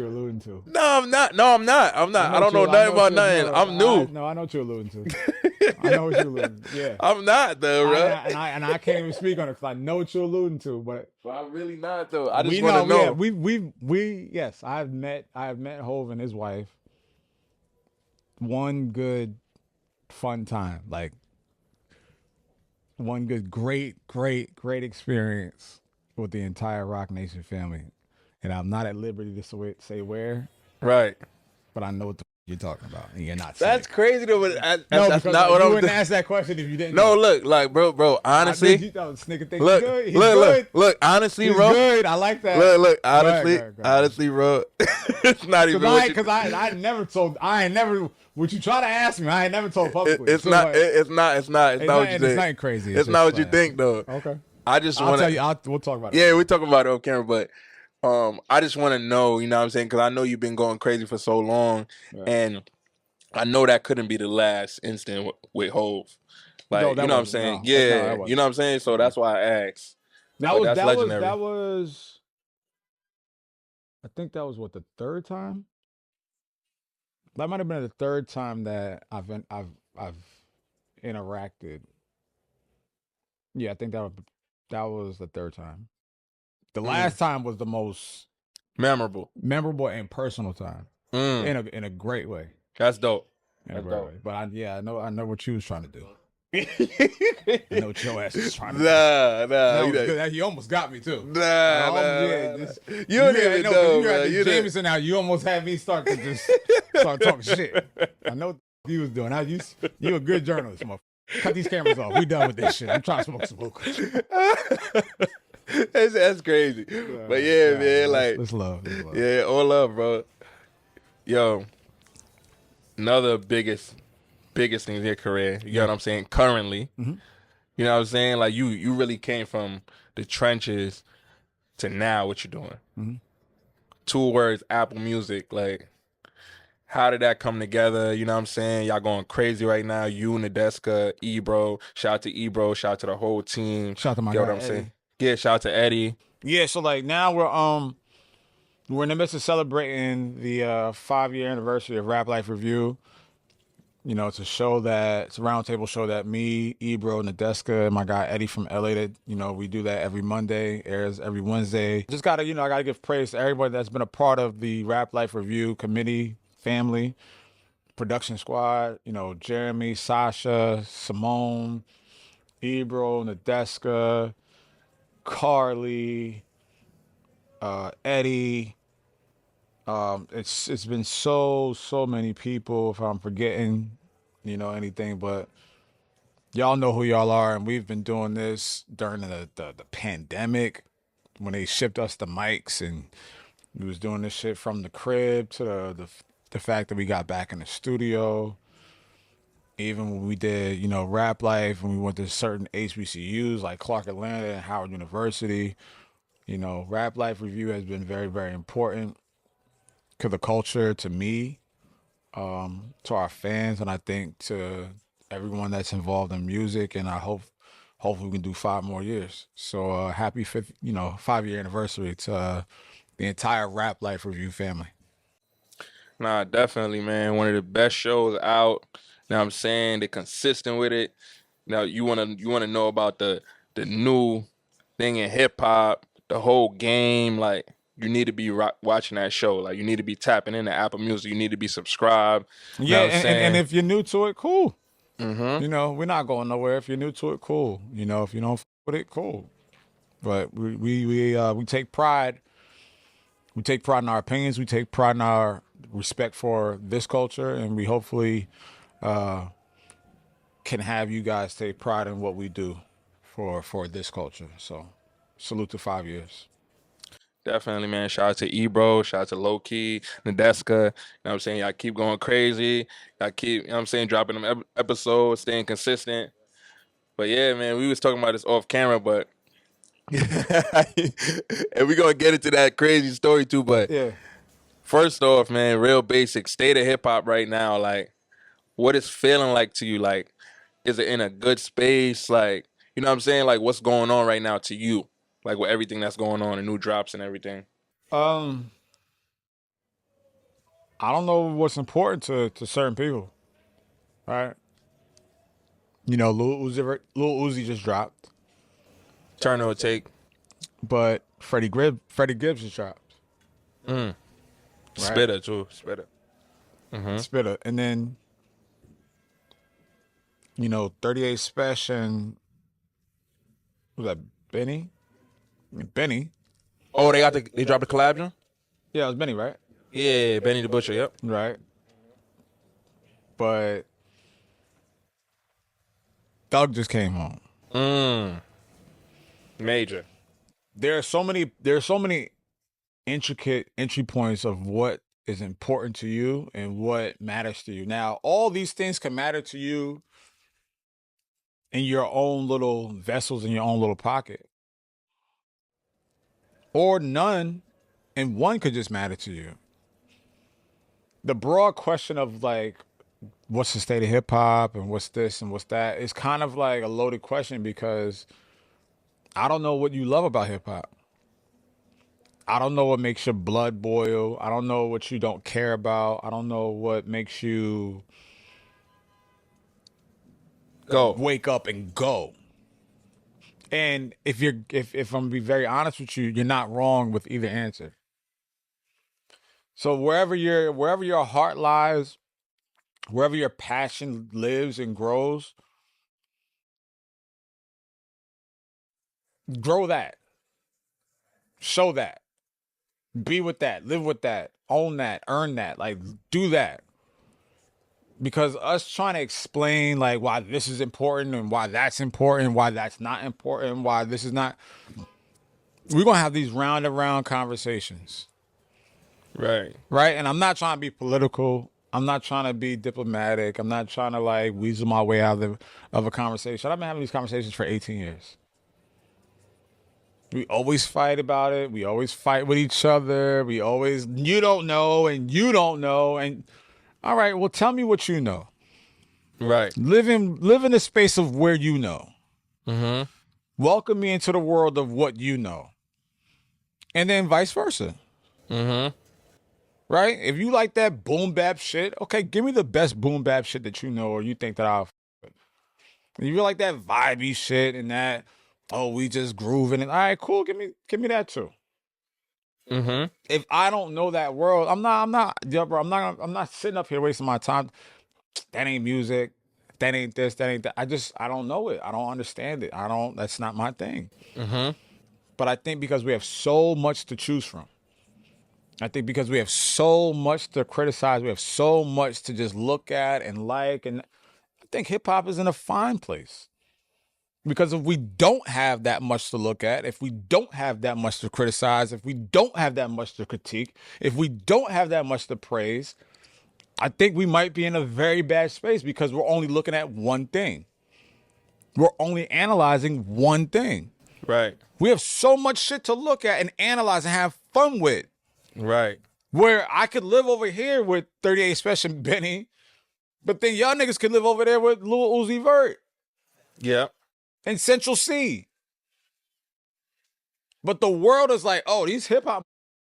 alluding to. No, I'm not. I don't know nothing about nothing. I'm new. No, I know what you're alluding to. I know what you're alluding to. Yeah. I'm not though, bro. I can't even speak on it because I know what you're alluding to. But I'm really not though. I just want to know. Yeah, yes, I have met Hov and his wife. One good fun time, like one good great experience with the entire Rock Nation family. And I'm not at liberty to say where, Right. but I know what the you're talking about, and you're not. That's crazy though. But that's not what you I'm. wouldn't ask that question if you didn't. No, know. look, like, bro. Honestly, this nigga think he's good. Look. Honestly, he's bro. Good. I like that. Look. Honestly, Go ahead. bro. It's not even. Because I never told. I ain't never. What you try to ask me, I ain't never told publicly. It's not what you think. It's nothing crazy. It's not what you think though. Okay. I just want to tell you. We'll talk about it. Yeah, we talking about it on camera, but I just want to know, you know what I'm saying? Because I know you've been going crazy for so long, and I know that couldn't be the last instant with Hov. Like, you know what I'm saying? Yeah, you know what I'm saying? So that's why I asked. That's legendary. That was, I think that was what, the third time? That might have been the third time that I've interacted. Yeah, I think that was the third time. The last time was the most memorable and personal time in a great way. That's dope. That's dope. Way. But I know what you was trying to do. I know what your ass is trying to do. Nah. You almost got me too. Nah. You don't even know, bro. You Jameson now. You almost had me start talking shit. I know what you was doing. You a good journalist, motherfucker. Cut these cameras off. We done with this shit. I'm trying to smoke some hookah. That's crazy. But yeah, man, like let's love. Yeah, all love, bro. Yo, another biggest thing in your career. You know what I'm saying? Currently, you know what I'm saying? Like you really came from the trenches to now. What you're doing? 2 words: Apple Music. Like, how did that come together? You know what I'm saying? Y'all going crazy right now. You, Nadeska, Ebro. Shout out to Ebro. Shout out to the whole team. Shout out to my guy, what I'm Eddie. saying? Yeah, shout out to Eddie. Yeah, so like now we're in the midst of celebrating the 5-year anniversary of Rap Life Review. You know, it's a roundtable show that me, Ebro, Nadeska, and my guy Eddie from LA, that, you know, we do that every Monday, airs every Wednesday. Just gotta, I gotta give praise to everybody that's been a part of the Rap Life Review committee, family, production squad. You know, Jeremy, Sasha, Simone, Ebro, Nadeska, Carly, Eddie. It's been so many people. If I'm forgetting, anything, but y'all know who y'all are, and we've been doing this during the pandemic when they shipped us the mics, and we was doing this shit from the crib to the fact that we got back in the studio. Even when we did, Rap Life, and we went to certain HBCUs like Clark Atlanta and Howard University, Rap Life Review has been very, very important to the culture, to me, to our fans, and I think to everyone that's involved in music. And I hopefully we can do 5 more years. So happy 5-year anniversary to the entire Rap Life Review family. Nah, definitely, man. One of the best shows out. You know what I'm saying? They're consistent with it. Now you wanna know about the new thing in hip hop, the whole game. Like, you need to be watching that show. Like, you need to be tapping into Apple Music. You need to be subscribed. Yeah, and if you're new to it, cool. We're not going nowhere. If you're new to it, cool. If you don't f with it, cool. But we take pride. We take pride in our opinions. We take pride in our respect for this culture, and we hopefully can have you guys take pride in what we do for this culture. So, salute to 5 years. Definitely, man. Shout out to Ebro. Shout out to Lowkey, Nadeska. You know what I'm saying? Y'all keep going crazy. Y'all keep, dropping them episodes, staying consistent. But yeah, man, we was talking about this off camera, but and we gonna get into that crazy story too. But Yeah. first off, man, real basic state of hip hop right now. Like, what is feeling like to you? Like, is it in a good space? Like, you know what I'm saying? Like, what's going on right now to you? Like, with everything that's going on and new drops and everything. Um, I don't know what's important to certain people, right? You know, Lil Uzi just dropped, Turn or take. but Freddie Gibbs just dropped, right? Spitter too. Spitter. Spitter, and then 38 Special and was that Benny? Benny, Oh, they dropped the collab, John? yeah, it was Benny, right? Yeah, Benny the Butcher. Yep. Right, but Thug just came home. Major. There are so many intricate entry points of what is important to you and what matters to you. Now, all these things can matter to you in your own little vessels in your own little pocket. Or none, and one could just matter to you. The broad question of like, what's the state of hip hop and what's this and what's that is kind of like a loaded question because I don't know what you love about hip hop. I don't know what makes your blood boil. I don't know what you don't care about. I don't know what makes you Go. wake up and go. And if I'm gonna be very honest with you, you're not wrong with either answer. So wherever your heart lies, wherever your passion lives and grows, grow that. Show that. Be with that. Live with that. Own that. Earn that. Like, do that. Because us trying to explain like why this is important and why that's important, why that's not important, why this is not, we're gonna have these round and round conversations. Right. Right? And I'm not trying to be political. I'm not trying to be diplomatic. I'm not trying to like weasel my way out of a conversation. I've been having these conversations for 18 years. We always fight about it. We always fight with each other. We always, you don't know and you don't know. And all right, well, tell me what you know. Right. Live in the space of where you know. Welcome me into the world of what you know. And then vice versa. Right? If you like that boom bap shit, okay, give me the best boom bap shit that you know or you think that I'll f with. If you like that vibey shit and that, oh, we just grooving and all right, cool, give me that too. If I don't know that world, I'm not sitting up here wasting my time. That ain't music. That ain't this. That ain't that. I don't know it. I don't understand it. That's not my thing. But I think because we have so much to choose from, I think because we have so much to criticize, we have so much to just look at and like, and I think hip hop is in a fine place. Because if we don't have that much to look at, if we don't have that much to criticize, if we don't have that much to critique, if we don't have that much to praise, I think we might be in a very bad space because we're only looking at one thing. We're only analyzing one thing. Right. We have so much shit to look at and analyze and have fun with. Right. Where I could live over here with 38 Special and Benny, but then y'all niggas could live over there with Lil Uzi Vert. Yeah. And Central C. But the world is like, oh, these hip hop,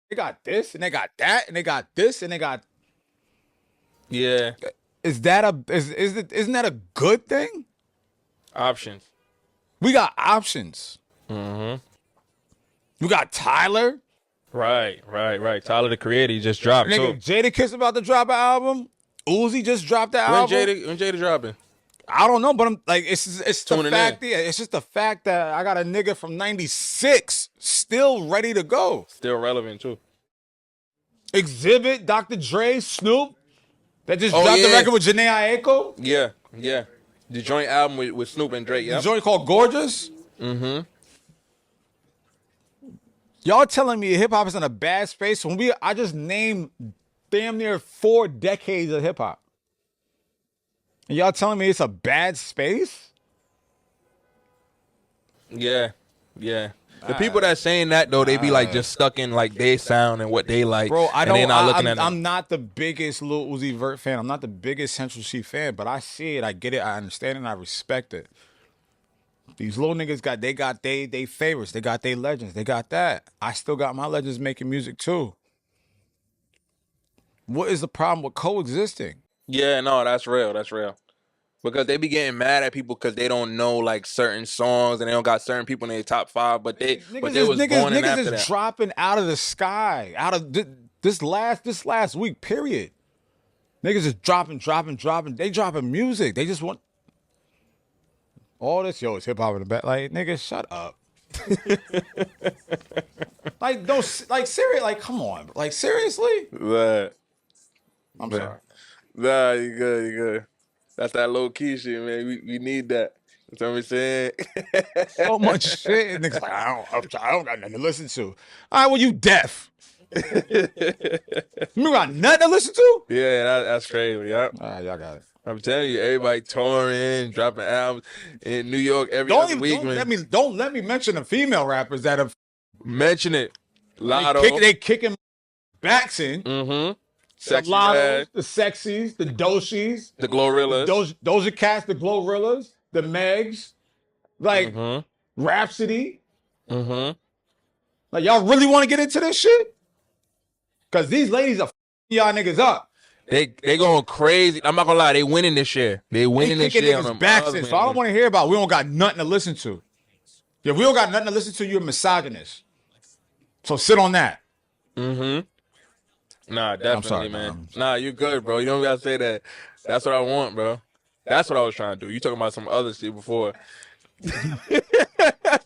they got this and they got that and they got this and they got. Yeah. Isn't that a good thing? Options. We got options. We got Tyler. Right. Tyler the Creator, he just dropped. Nigga, Jadakiss about to drop an album. Uzi just dropped the album. When Jada dropping? I don't know, but I'm like, it's the fact. in. Yeah, it's just the fact that I got a nigga from '96 still ready to go. Still relevant too. Exhibit, Dr. Dre, Snoop, that just dropped the record with Jhené Aiko. Yeah. The joint album with Snoop and Drake. Yeah. The joint called Gorgeous. Y'all telling me hip hop is in a bad space when I just named damn near 4 decades of hip hop. And y'all telling me it's a bad space? Yeah, yeah. The people that saying that though, they be like just stuck in like their sound and what they like, Bro, I and don't. they not looking at them. I'm not the biggest Lil Uzi Vert fan. I'm not the biggest Central C fan, but I see it, I get it, I understand it, and I respect it. These little niggas got they favorites, they got they legends, they got that. I still got my legends making music too. What is the problem with coexisting? Yeah, no, that's real. That's real. Because they be getting mad at people because they don't know like certain songs and they don't got certain people in their top 5, but they was born in after Niggas that. is dropping out of the sky, out of this last week. Period. Niggas is dropping. They dropping music. They just want all this. Yo, it's hip hop in the back. Like niggas, shut up. Like don't like serious. Like come on. Like seriously. But I'm sorry. nah, you good, you good. That's that low key shit, man. We need that. You know what I'm saying? So much shit. And niggas like I don't got nothing to listen to. All right, well you deaf. You got nothing to listen to? Yeah, that's crazy. Yeah. All right, y'all got it. I'm telling you, everybody touring, dropping albums in New York every other week. Don't let me mention the female rappers that have mention it. Lotto. They kicking backs in. Mm-hmm. Sexy the Lottos, the Sexies, the Doshis, the Glorillaz, Doja Cats, the Glorillaz, the Megs, like Rhapsody. Mm-hmm. Like y'all really want to get into this shit? Cause these ladies are y'all niggas up. They going crazy. I'm not gonna lie, they winning this year. They winning this year on them backs in. So I don't want to hear about. We don't got nothing to listen to. If we don't got nothing to listen to, you're a misogynist. So sit on that. Mm-hmm. Nah, definitely, man. Nah, you good, bro. You don't gotta say that. That's what I want, bro. That's what I was trying to do. You talking about some other shit before.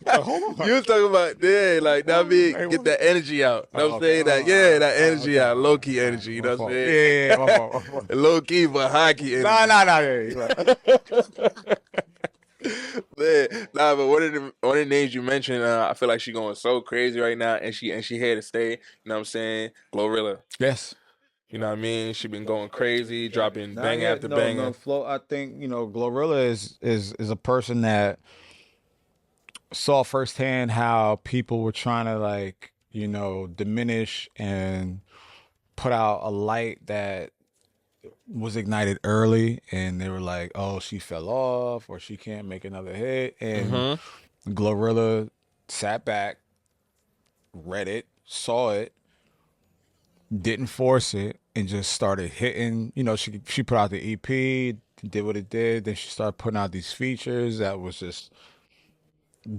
Hold on. You was talking about, like, that be, get that energy out. You know what I'm saying? That energy out. Low-key energy, you know what I'm saying? Yeah. Low-key, but high-key energy. Man, but one of the names you mentioned, I feel like she going so crazy right now, and she here to stay. You know what I'm saying? Glorilla. Yes. You know what I mean? She been going crazy, dropping bang after bang. No, Flo. I think Glorilla is a person that saw firsthand how people were trying to diminish and put out a light that was ignited early, and they were like, oh, she fell off or she can't make another hit. And Glorilla sat back, read it, saw it, didn't force it, and just started hitting. She put out the EP, did what it did, then she started putting out these features that was just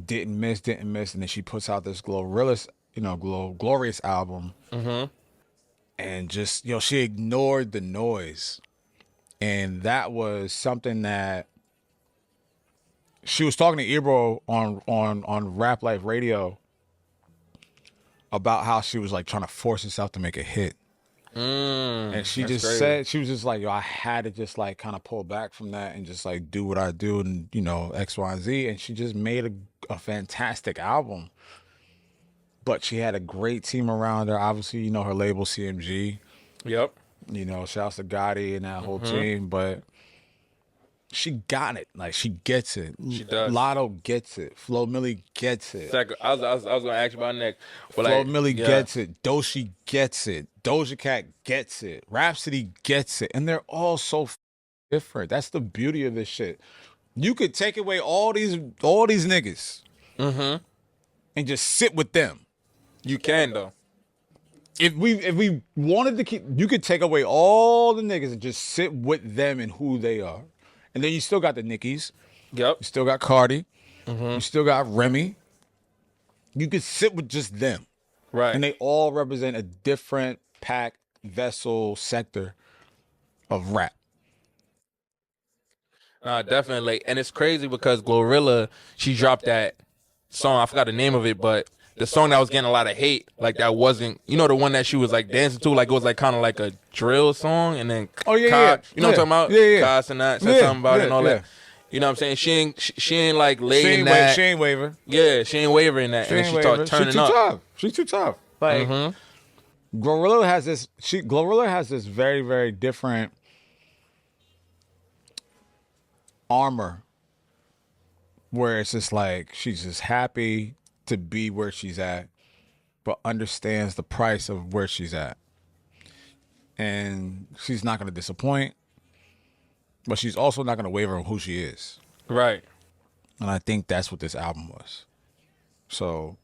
didn't miss, and then she puts out this Glorious album. And just, she ignored the noise. And that was something that she was talking to Ebro on Rap Life Radio about how she was like trying to force herself to make a hit. And she just said, she was just like, I had to just like kind of pull back from that and just like do what I do and, X, Y, and Z. And she just made a fantastic album. But she had a great team around her. Obviously, her label CMG. Yep. Shouts to Gotti and that whole team. But she got it. Like, she gets it. She does. Lotto gets it. Flo Milli gets it. I was going to ask you about next. Flo Milli gets it. Doshi gets it. Doja Cat gets it. Rhapsody gets it. And they're all so different. That's the beauty of this shit. You could take away all these niggas and just sit with them. You can though. If we wanted to keep, you could take away all the niggas and just sit with them and who they are, and then you still got the Nickies. Yep. You still got Cardi. You still got Remy. You could sit with just them, right? And they all represent a different pack vessel sector of rap. Definitely, and it's crazy because Glorilla, she dropped that song. I forgot the name of it, but the song that was getting a lot of hate, like that wasn't, the one that she was like dancing to, like it was like kind of like a drill song, and then what I'm talking about? Yeah. Kaz and that said something about it and all that. You know what I'm saying? She ain't like laid in that. She ain't waver. Yeah, she ain't wavering that, and then she started turning up. She's too tough. Like Glorilla has this. Glorilla has this very, very different armor where it's just like she's just happy to be where she's at, but understands the price of where she's at. And she's not going to disappoint, but she's also not going to waver on who she is. Right. And I think that's what this album was. So,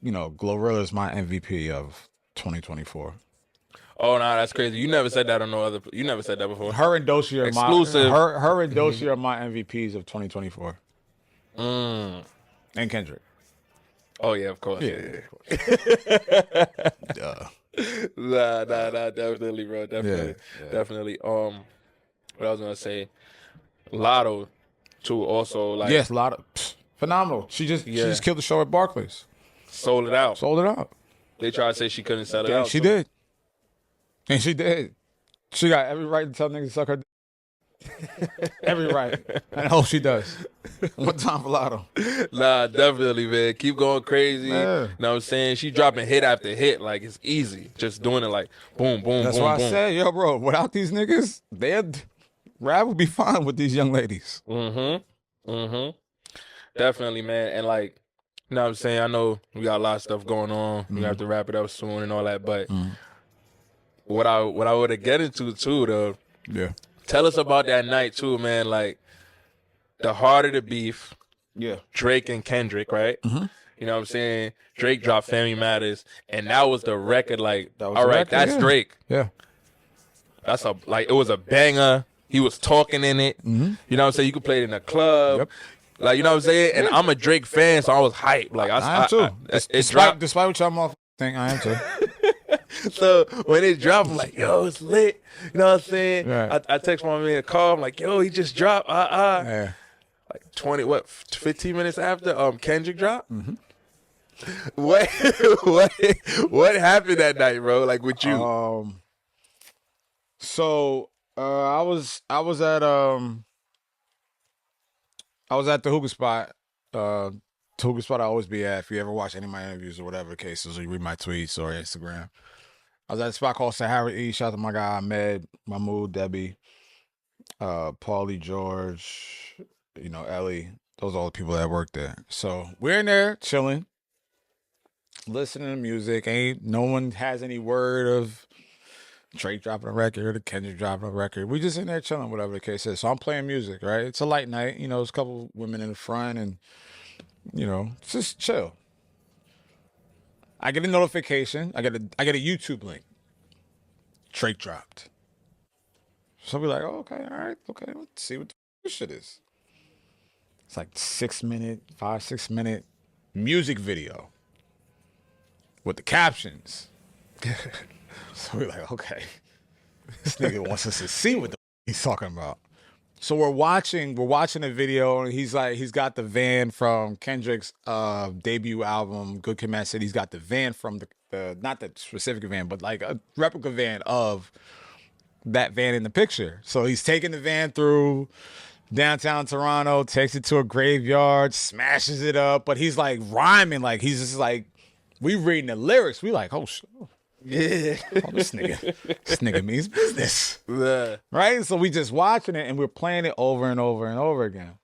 you know, Glorilla is my MVP of 2024. Oh no, that's crazy. You never said that on no other. You never said that before. Her and Doechii are Exclusive. her and Doechii are my MVPs of 2024. And Kendrick. Oh yeah, of course. Yeah. Nah, definitely, bro. Definitely. What I was gonna say, Lotto, too. Also, like, Yes, Lotto, phenomenal. She just killed the show at Barclays. sold it out. Sold it out. They tried to say she couldn't sell it out. She did. And she did. She got every right to tell niggas to suck her dick. Every right. And I hope she does. One time for Lotto. Nah, definitely, man. Keep going crazy. Yeah. You know what I'm saying? She dropping hit after hit. Like, it's easy. Just doing it like boom, boom, That's boom, why boom. I said, yo, bro, without these niggas, Rap would be fine with these young ladies. Definitely, man. And like, you know what I'm saying? I know we got a lot of stuff going on. We have to wrap it up soon and all that. But what I would have get into too, though, Yeah. tell us about that night too, man. Like, the heart of the beef, Yeah. Drake and Kendrick, right? You know what I'm saying? Drake dropped Family Matters, and that was the record. Like, That was all the right, record, that's yeah. Drake. Yeah. That's it was a banger. He was talking in it. You know what I'm saying? You could play it in a club. Yep. Like, you know what I'm saying? And I'm a Drake fan, so I was hyped. Like, I am too. It dropped. Despite what y'all motherfuckers think, I am too. So when it dropped, I'm like, yo, it's lit. You know what I'm saying? Right. I text my man a call. I'm like, yo, he just dropped. Yeah. Like 15 minutes after Kendrick dropped? What happened that night, bro? Like, with you? So I was at the hookah spot. The hookah spot I always be at. If you ever watch any of my interviews or whatever the case is, or you read my tweets or Instagram. I was at a spot called Sahara East. Shout out to my guy Ahmed, Mahmoud, Debbie, Paulie, George, you know, Ellie. Those are all the people that work there. So we're in there chilling, listening to music. No one has any word of Drake dropping a record or Kendrick dropping a record. We just in there chilling, whatever the case is. So I'm playing music, right? It's a light night. You know, there's a couple women in the front and, you know, just chill. I get a notification. I get a YouTube link. Drake dropped. So we like, oh, okay, all right, okay, let's see what this shit is. It's like 6 minute music video with the captions. So we're like, okay, this nigga wants us to see what the he's talking about. So we're watching a video, and he's got the van from Kendrick's debut album, Good Kid, Mad City. He's got the van from the not the specific van, but like a replica van of that van in the picture. So he's taking the van through downtown Toronto, takes it to a graveyard, smashes it up, but he's like rhyming, like he's just like, we reading the lyrics. We like, oh shit. Yeah. Oh, this nigga means business. Yeah. Right? So we just watching it and we're playing it over and over and over again.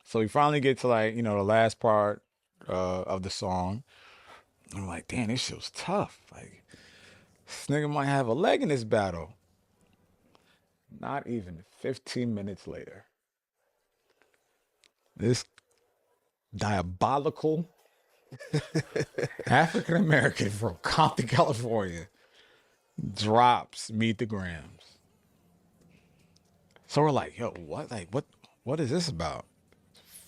So we finally get to like, you know, the last part of the song. I'm like, damn, this shit was tough. Like, this nigga might have a leg in this battle. Not even 15 minutes later, this diabolical African American from Compton, California, drops Meet the Grams. So we're like, yo, what? Like, what is this about?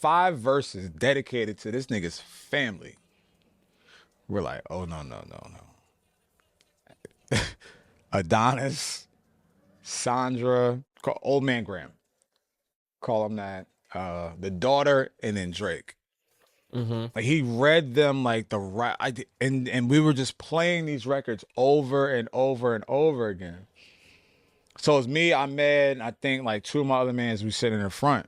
5 verses dedicated to this nigga's family. We're like, oh no. Adonis, Sandra, Old Man Graham. Call him that. The daughter, and then Drake. Like he read them like the right, and we were just playing these records over and over and over again. So it's me, Ahmed, I think like 2 of my other mans, we sitting in the front,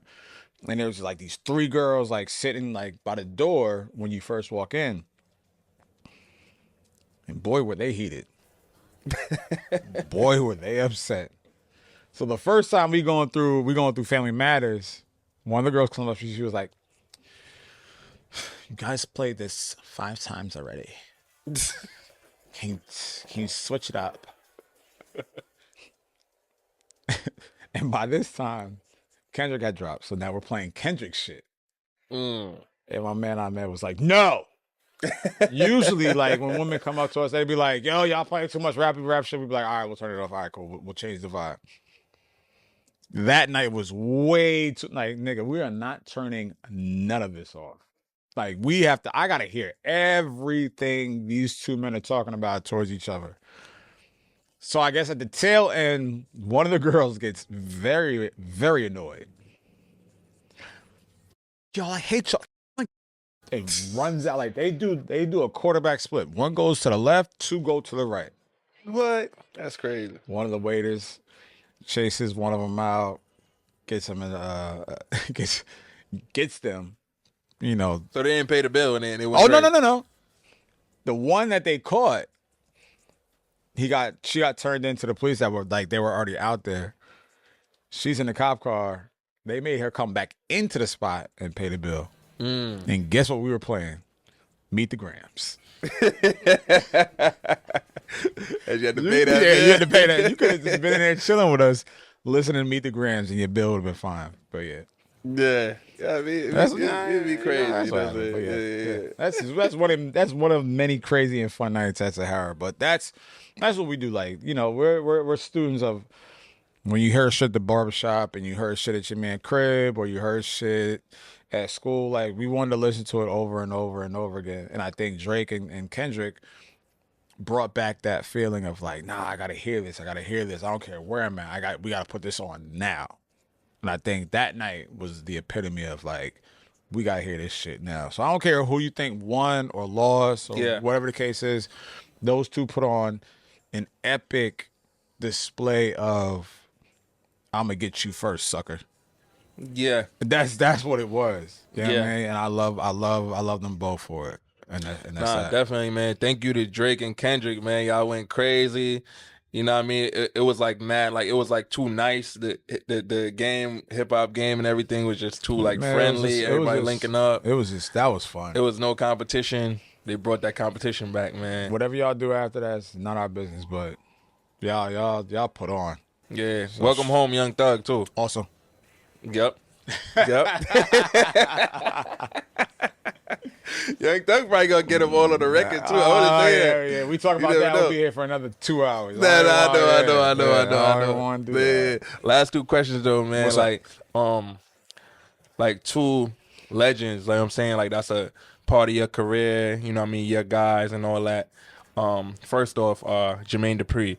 and there was like these 3 girls like sitting like by the door when you first walk in, and boy were they heated, boy were they upset. So the first time we going through Family Matters, One of the girls came up, she was like, "You guys played this 5 times already. Can you switch it up?" And by this time, Kendrick had dropped, so now we're playing Kendrick shit. And my man I met was like, "No." Usually, like when women come up to us, they be like, "Yo, y'all playing too much rap shit." We be like, "All right, we'll turn it off. All right, cool. We'll change the vibe." That night was way too like, nigga, we are not turning none of this off. Like we have to. I gotta hear everything these two men are talking about towards each other. So I guess at the tail end, one of the girls gets very, very annoyed. Y'all, I hate y'all. It runs out like they do a quarterback split. One goes to the left, two go to the right. What? That's crazy. One of the waiters chases one of them out, gets him in gets them, you know. So they didn't pay the bill and then it went Oh crazy. no. The one that they caught, she got turned into the police that were like they were already out there. She's in the cop car. They made her come back into the spot and pay the bill. And guess what we were playing? Meet the Grams. And you had to pay that. Yeah, you had to pay that. You could have just been in there chilling with us, listening to Meet the Grams, and your bill would have been fine. But yeah. Yeah. I mean, it'd be crazy. That's you know what I'm what happened, saying? yeah. That's one of many crazy and fun nights at Sahara. But that's what we do. Like, you know, we're students of when you heard shit at the barbershop and you heard shit at your man crib or you heard shit at school, like we wanted to listen to it over and over and over again. And I think Drake and Kendrick brought back that feeling of like, nah, I gotta hear this. I don't care where I'm at. We gotta put this on now. And I think that night was the epitome of like, we gotta hear this shit now. So I don't care who you think won or lost or whatever the case is. Those two put on an epic display of I'm gonna get you first, sucker. Yeah. That's what it was. You know Yeah. what I mean? And I love them both for it. And that's that. Definitely, man. Thank you to Drake and Kendrick, man. Y'all went crazy. You know what I mean? It was like mad, like it was like too nice. The game, hip hop game, and everything was just too like friendly. Everybody linking up. That was fun. It was no competition. They brought that competition back, man. Whatever y'all do after that's not our business, but y'all put on. Yeah. So, welcome home, Young Thug too. Awesome. Yep. Young Thug probably gonna get him all on the record too. I want to say that. Yeah. We talk about that. We'll be here for another 2 hours. I know. Man, last two questions though, man. What's like two legends. Like I'm saying, like that's a part of your career. You know what I mean? Your guys and all that. First off, Jermaine Dupri.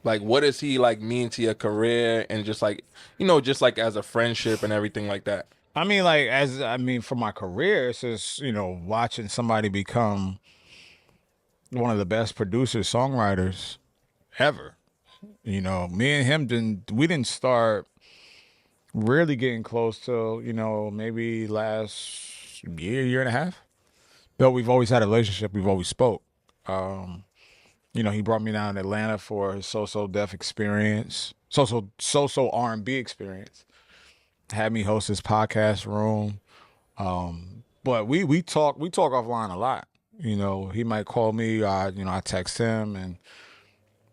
Like, what does he like mean to your career and just like, you know, just like as a friendship and everything like that? I mean, for my career, it's just, you know, watching somebody become one of the best producers, songwriters ever. You know, me and him didn't start really getting close till, you know, maybe last year and a half. But we've always had a relationship. We've always spoke. You know, he brought me down to Atlanta for his So Def experience, So R&B experience. Had me host his podcast room. But we talk offline a lot. You know, he might call me, I text him, and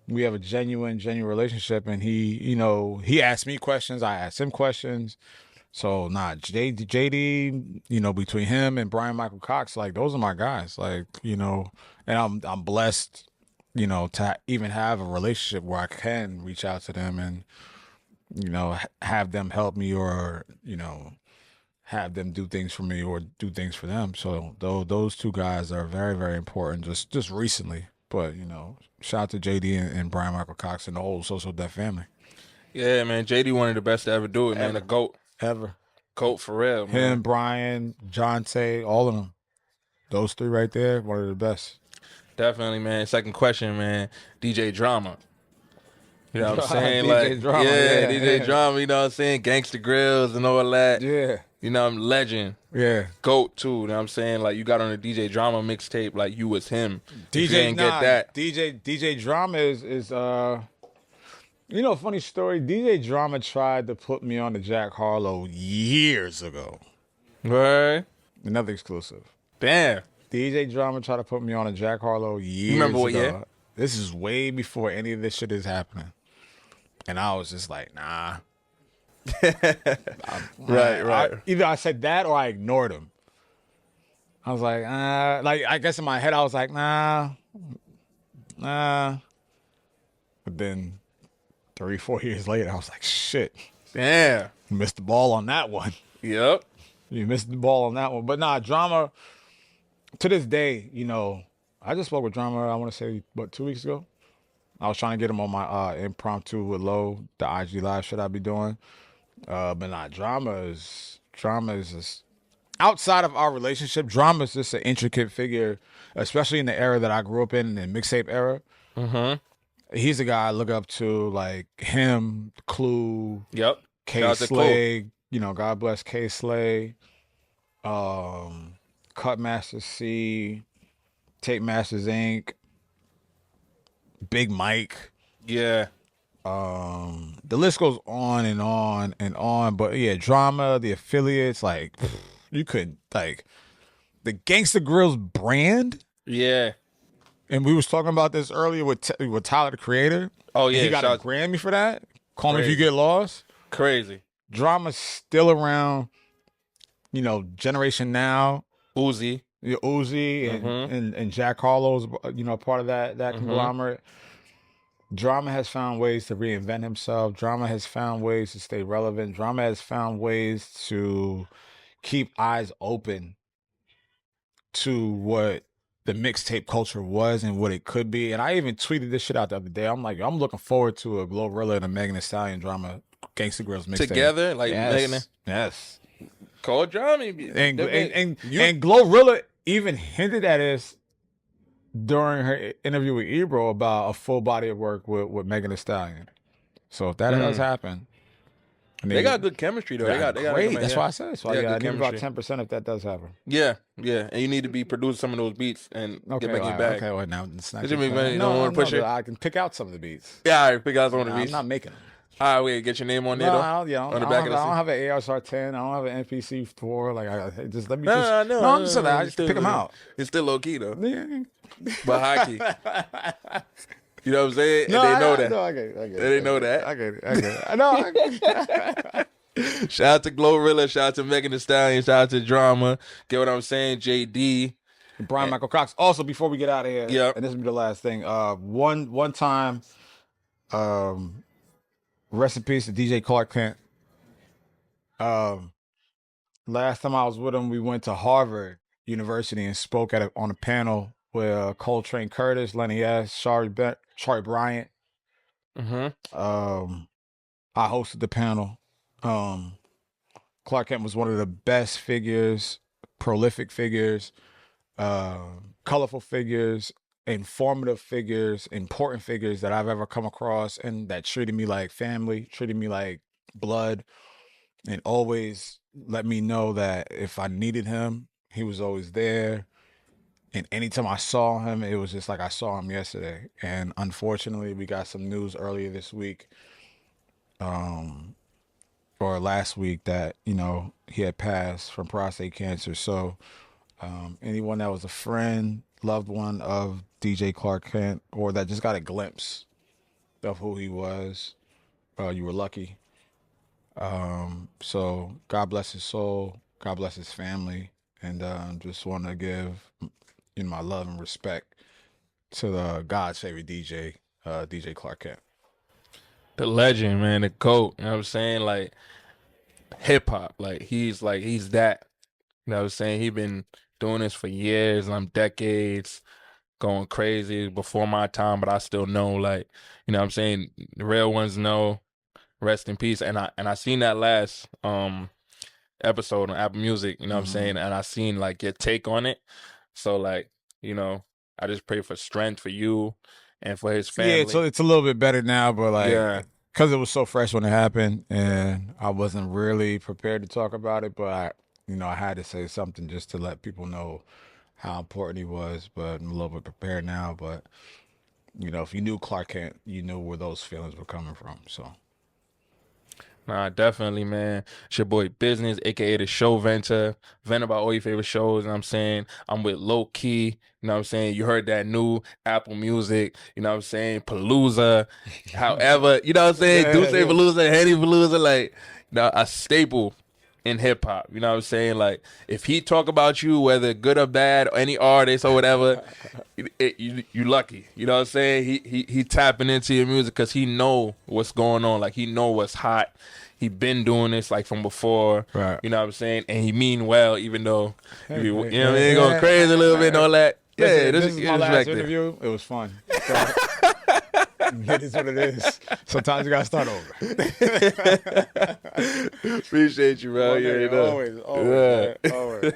we have a genuine relationship. And he asked me questions, I asked him questions. So JD, you know, between him and Brian Michael Cox, like those are my guys. Like, you know, and I'm blessed, you know, to even have a relationship where I can reach out to them and, you know, have them help me or, you know, have them do things for me or do things for them. So those two guys are very, very important just recently. But, you know, shout out to JD and Brian Michael Cox and the whole So Def family. Yeah, man. JD one of the best to ever do it, man. The GOAT. Ever. GOAT for real, man. Him, Brian, Jonte, all of them. Those three right there, one of the best. Definitely, man. Second question, man. DJ Drama. You know what I'm saying? DJ Drama, DJ Drama, you know what I'm saying? Gangsta Grills and all that. Yeah. You know, I'm legend. Yeah. GOAT too, you know what I'm saying? Like you got on a DJ Drama mixtape, like you was him. DJ get that. DJ Drama is You know, funny story. DJ Drama tried to put me on the Jack Harlow years ago. Right. Another exclusive. Damn. DJ Drama tried to put me on a Jack Harlow You remember years what year? ago. This is way before any of this shit is happening. And I was just like, nah. Right. Either I said that or I ignored him. I was like, I guess in my head I was like, nah. But then 3-4 years later, I was like, shit. Damn. You missed the ball on that one. Yep. You missed the ball on that one. But nah, Drama, to this day, you know, I just spoke with Drama, I want to say, 2 weeks ago? I was trying to get him on my impromptu with Low, the IG live shit I be doing. But nah, Drama is just outside of our relationship. Drama is just an intricate figure, especially in the era that I grew up in, the mixtape era. He's the guy I look up to, like him, Clue, Yep. K Slay. You know, God bless K Slay, Cutmaster C, Tape Masters Inc., Big Mike. Yeah. The list goes on and on and on. But yeah, Drama, the affiliates, like you could like the Gangsta Grills brand. Yeah. And we was talking about this earlier with Tyler the Creator. Oh yeah, he got a Grammy for that. Call Me If You Get Lost. Crazy. Drama's still around. You know, Generation Now. Uzi. Yeah, Uzi and Jack Harlow's, you know, part of that conglomerate. Drama has found ways to reinvent himself. Drama has found ways to stay relevant. Drama has found ways to keep eyes open to what the mixtape culture was and what it could be. And I even tweeted this shit out the other day. I'm like, I'm looking forward to a Glorilla and a Megan Thee Stallion Drama Gangsta Grills mixtape Together? Like Megan. Yes. Call Drama. And Glorilla even hinted at us during her interview with Ebro about a full body of work with Megan Thee Stallion. So if that does happen. They got good chemistry though. They got great. That's why I said. So I need about 10% if that does happen. Yeah. And you need to be producing some of those beats and get back in back. Okay, well now it's not. Don't push it. I can pick out some of the beats. Yeah, all right, pick out some of the beats. I'm not making them. All right, wait, get your name on there though. On the back of the I don't have an AR 10. I don't have an NPC 4. Like, just let me just. No, I'm just saying I just pick them out. It's still low key though. Yeah. But high key. You know what I'm saying? No, and they know that. No, I get it. They know that. I get it. I know. Shout out to Glorilla. Shout out to Megan Thee Stallion. Shout out to Drama. Get what I'm saying? JD. Brian Michael Cox. Also, before we get out of here, yeah, and this will be the last thing. One time, rest in peace to DJ Clark Kent. Last time I was with him, we went to Harvard University and spoke on a panel with Coltrane Curtis, Lenny S, Shari Bryant. I hosted the panel. Clark Kent was one of the best figures, prolific figures, colorful figures, informative figures, important figures that I've ever come across, and that treated me like family, treated me like blood, and always let me know that if I needed him, he was always there. And anytime I saw him, it was just like I saw him yesterday. And unfortunately, we got some news earlier this week, or last week, that, you know, he had passed from prostate cancer. So anyone that was a friend, loved one of DJ Clark Kent, or that just got a glimpse of who he was, you were lucky. So God bless his soul, God bless his family, and just want to give my love and respect to the God's favorite DJ, DJ Clark Kent. The legend, man, the GOAT. You know what I'm saying? Like hip hop, he's that. You know what I'm saying? He been doing this for years, decades, going crazy before my time, but I still know, like, you know what I'm saying? The real ones know. Rest in peace. And I seen that last episode on Apple Music, you know what I'm saying? And I seen like your take on it. So like, you know, I just pray for strength for you and for his family. Yeah, so it's a little bit better now, but like, yeah, because it was so fresh when it happened, and I wasn't really prepared to talk about it, but I had to say something just to let people know how important he was. But I'm a little bit prepared now. But you know, if you knew Clark Kent, you knew where those feelings were coming from. So. Nah, definitely, man. It's your boy Business, aka the Show Venter. Vent about all your favorite shows. You know what I'm saying? I'm with Lowkey. You know what I'm saying? You heard that new Apple Music. You know what I'm saying? Palooza. However, you know what I'm saying? Duce Yeah. Palooza, Henny Palooza, like, you know, a staple in hip hop. You know what I'm saying? Like, if he talk about you, whether good or bad, or any artist or whatever, you lucky. You know what I'm saying? He tapping into your music because he know what's going on. Like, he know what's hot. He been doing this like from before. Right. You know what I'm saying? And he mean well, even though you know what I mean, going crazy a little bit and all that. Listen, Yeah, this is my last interview. It was fun. So, it is what it is. Sometimes you gotta start over. Appreciate you, bro. Well, Yeah, always, yeah. man, always.